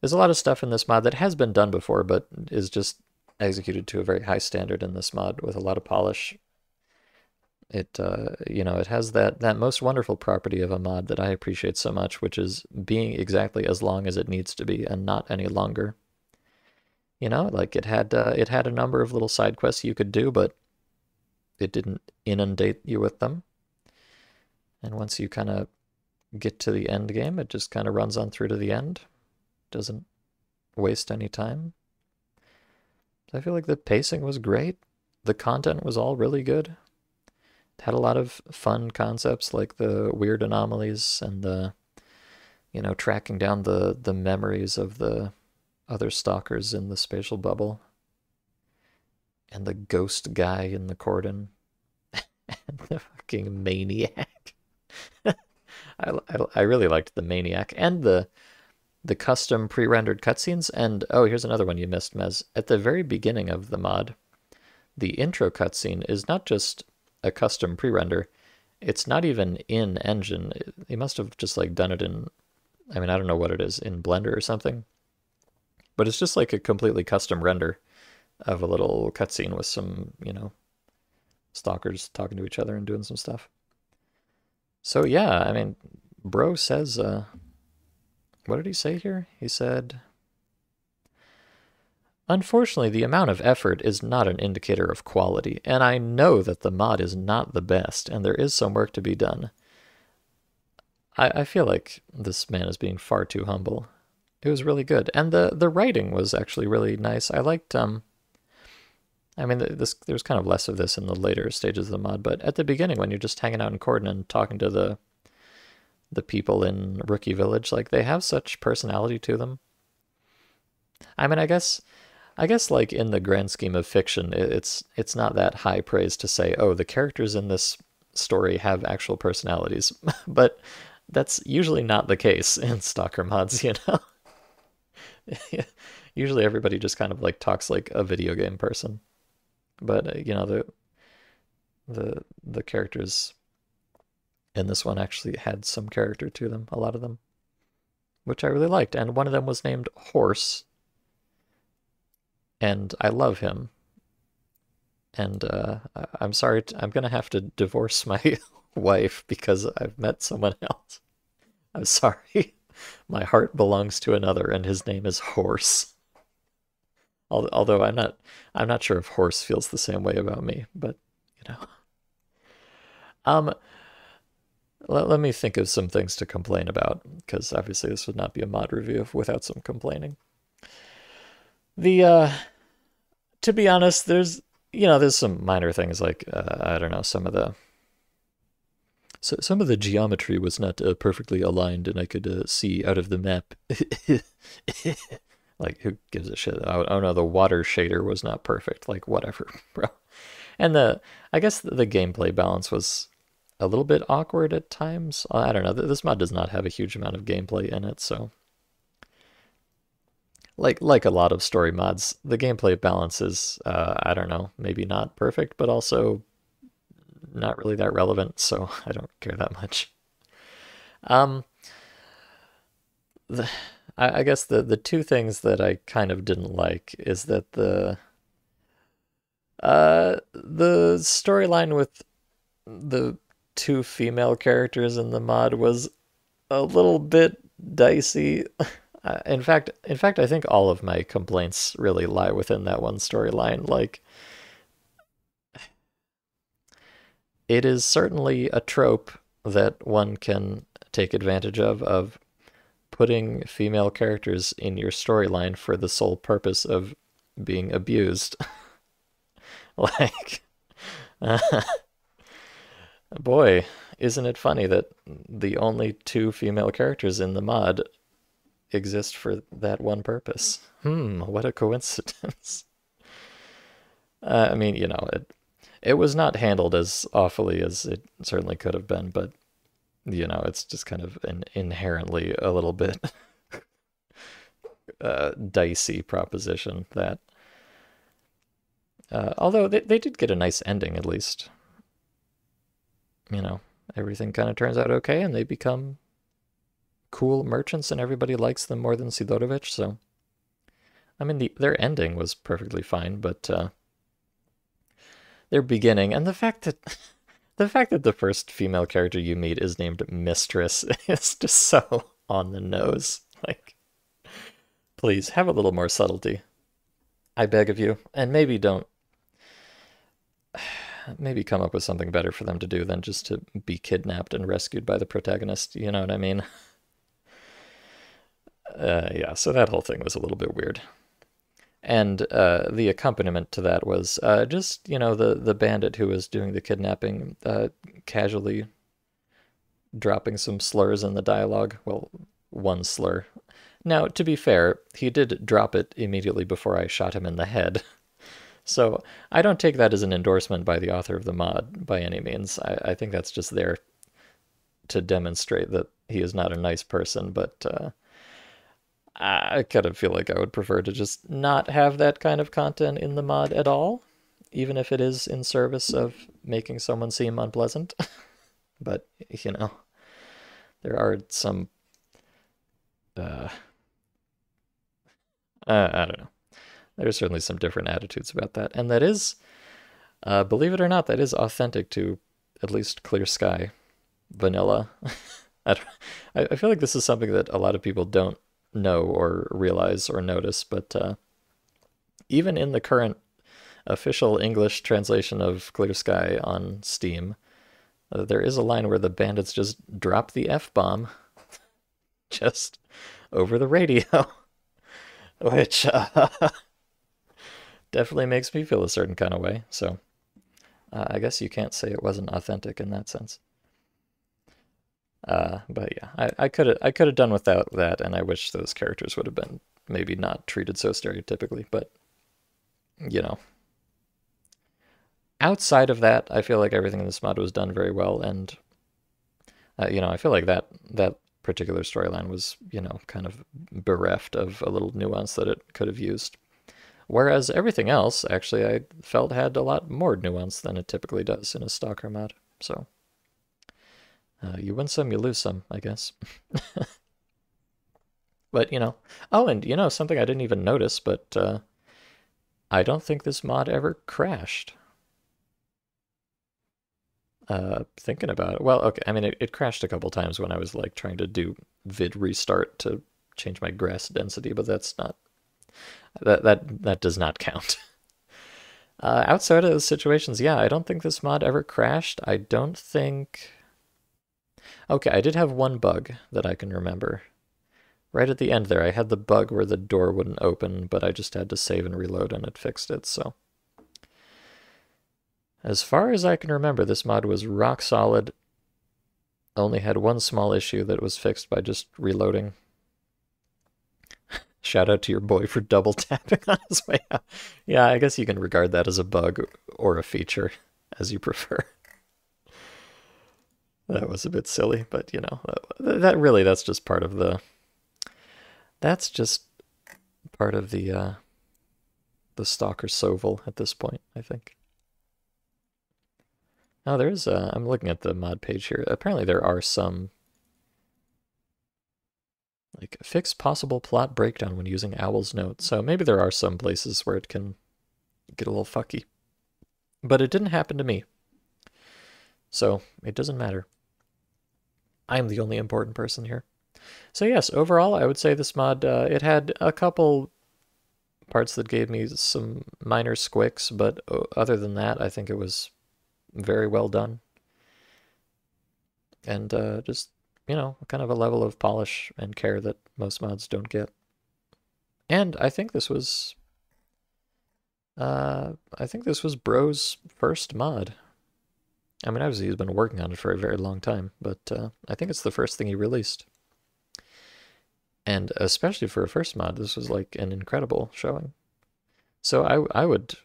Speaker 1: a lot of stuff in this mod that has been done before, but is just executed to a very high standard in this mod with a lot of polish. It, it has that most wonderful property of a mod that I appreciate so much, which is being exactly as long as it needs to be and not any longer. Like it had a number of little side quests you could do, but it didn't inundate you with them. And once you kind of get to the end game, it just kind of runs on through to the end. Doesn't waste any time. I feel like the pacing was great. The content was all really good. It had a lot of fun concepts like the weird anomalies and the, tracking down the memories of the other stalkers in the spatial bubble. And the ghost guy in the cordon. And the fucking maniac. I really liked the maniac and the custom pre-rendered cutscenes. And oh, here's another one you missed, Mez. At the very beginning of the mod, the intro cutscene is not just a custom pre-render. It's not even in engine. They must have just like done it in, I don't know what it is, in Blender or something. But it's just like a completely custom render of a little cutscene with some, stalkers talking to each other and doing some stuff. So yeah, bro says, what did he say here? He said, unfortunately, the amount of effort is not an indicator of quality, and I know that the mod is not the best, and there is some work to be done. I feel like this man is being far too humble. It was really good, and the writing was actually really nice. I liked, there's kind of less of this in the later stages of the mod, but at the beginning when you're just hanging out in Cordon and talking to the people in Rookie Village, like they have such personality to them. I mean, I guess like in the grand scheme of fiction, it's not that high praise to say, oh, the characters in this story have actual personalities, but that's usually not the case in Stalker mods, you know? Usually everybody just kind of like talks like a video game person. But you know, the characters in this one actually had some character to them, a lot of them, which I really liked. And one of them was named Horse, and I love him. And I'm sorry, I'm gonna have to divorce my wife because I've met someone else. I'm sorry. My heart belongs to another, and his name is Horse. Although I'm not sure if Horse feels the same way about me, but you know. Um, let me think of some things to complain about, because obviously this would not be a mod review without some complaining. The to be honest, there's some minor things like I don't know, some of the geometry was not perfectly aligned, and I could see out of the map. Like, who gives a shit? Oh no, the water shader was not perfect. Like, whatever, bro. And I guess the gameplay balance was a little bit awkward at times. I don't know. This mod does not have a huge amount of gameplay in it, so like a lot of story mods, the gameplay balance is I don't know, maybe not perfect, but also not really that relevant, so I don't care that much. Um, the, I guess the two things that I kind of didn't like is that the storyline with the two female characters in the mod was a little bit dicey. In fact, I think all of my complaints really lie within that one storyline. Like, it is certainly a trope that one can take advantage of putting female characters in your storyline for the sole purpose of being abused. Like, boy, isn't it funny that the only two female characters in the mod exist for that one purpose? What a coincidence. I mean, it was not handled as awfully as it certainly could have been, but it's just kind of an inherently a little bit dicey proposition that. Although they did get a nice ending, at least. Everything kind of turns out okay, and they become cool merchants, and everybody likes them more than Sidorovich. So, I mean, their ending was perfectly fine, but their beginning and the fact that the first female character you meet is named Mistress is just so on the nose. Like, please have a little more subtlety, I beg of you, and maybe come up with something better for them to do than just to be kidnapped and rescued by the protagonist. You know what I mean? Yeah, so that whole thing was a little bit weird. And the accompaniment to that was just, the bandit who was doing the kidnapping casually dropping some slurs in the dialogue. Well, one slur. Now, to be fair, he did drop it immediately before I shot him in the head. So I don't take that as an endorsement by the author of the mod by any means. I think that's just there to demonstrate that he is not a nice person, but I kind of feel like I would prefer to just not have that kind of content in the mod at all, even if it is in service of making someone seem unpleasant. But, there are some, uh, I don't know. There's certainly some different attitudes about that. And that is, believe it or not, that is authentic to at least Clear Sky vanilla. I feel like this is something that a lot of people don't know or realize or notice, but even in the current official English translation of Clear Sky on Steam, there is a line where the bandits just drop the F-bomb just over the radio, which definitely makes me feel a certain kind of way. So I guess you can't say it wasn't authentic in that sense. But yeah, I could have done without that, and I wish those characters would have been maybe not treated so stereotypically. But you know, outside of that, I feel like everything in this mod was done very well, and I feel like that particular storyline was kind of bereft of a little nuance that it could have used. Whereas everything else, actually, I felt had a lot more nuance than it typically does in a Stalker mod. So you win some, you lose some, I guess. But oh, and something I didn't even notice, but I don't think this mod ever crashed. Thinking about it, well, okay, I mean, it crashed a couple times when I was like trying to do vid restart to change my grass density, but that's not that does not count. Outside of those situations, yeah, I don't think this mod ever crashed. I don't think. Okay, I did have one bug that I can remember. Right at the end there, I had the bug where the door wouldn't open, but I just had to save and reload and it fixed it, so. As far as I can remember, this mod was rock solid. Only had one small issue that was fixed by just reloading. Shout out to your boy for double tapping on his way out. Yeah, I guess you can regard that as a bug or a feature, as you prefer. That was a bit silly, but that's just part of the the Stalker Soval at this point, I think. Oh, I'm looking at the mod page here. Apparently there are some, like, fix possible plot breakdown when using Owl's Note. So maybe there are some places where it can get a little fucky. But it didn't happen to me. So it doesn't matter. I'm the only important person here. So yes, overall, I would say this mod, it had a couple parts that gave me some minor squicks, but other than that, I think it was very well done. And just, kind of a level of polish and care that most mods don't get. And I think this was Bro's first mod. I mean, obviously he's been working on it for a very long time, but I think it's the first thing he released. And especially for a first mod, this was like an incredible showing. So I would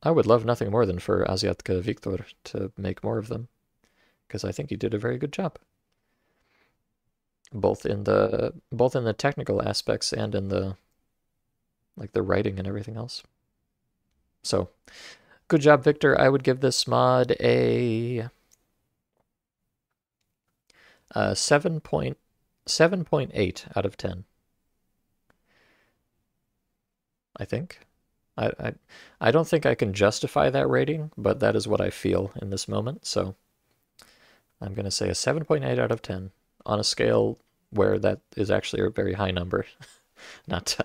Speaker 1: love nothing more than for Asiatka Victor to make more of them, because I think he did a very good job, both in the technical aspects and in the writing and everything else. So, good job, Victor. I would give this mod a 7.8 out of 10. I think. I don't think I can justify that rating, but that is what I feel in this moment. So I'm going to say a 7.8 out of 10 on a scale where that is actually a very high number, not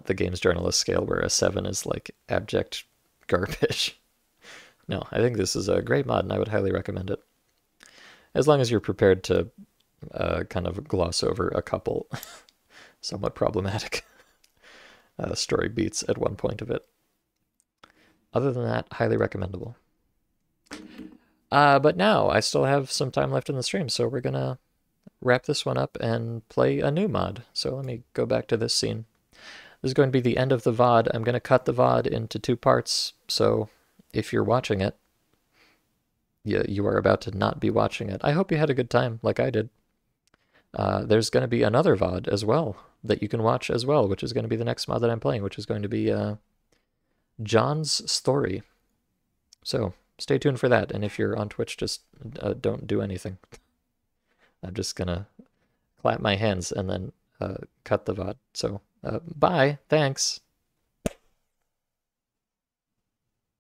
Speaker 1: the games journalist scale where a 7 is like abject garbage. No, I think this is a great mod and I would highly recommend it. As long as you're prepared to kind of gloss over a couple somewhat problematic story beats at one point of it. Other than that, highly recommendable. But now I still have some time left in the stream, so we're gonna wrap this one up and play a new mod. So let me go back to this scene. This is going to be the end of the VOD. I'm going to cut the VOD into 2 parts, so if you're watching it, you are about to not be watching it. I hope you had a good time, like I did. There's going to be another VOD as well that you can watch as well, which is going to be the next mod that I'm playing, which is going to be John's Story. So stay tuned for that, and if you're on Twitch, just don't do anything. I'm just going to clap my hands and then cut the VOD. So bye, thanks.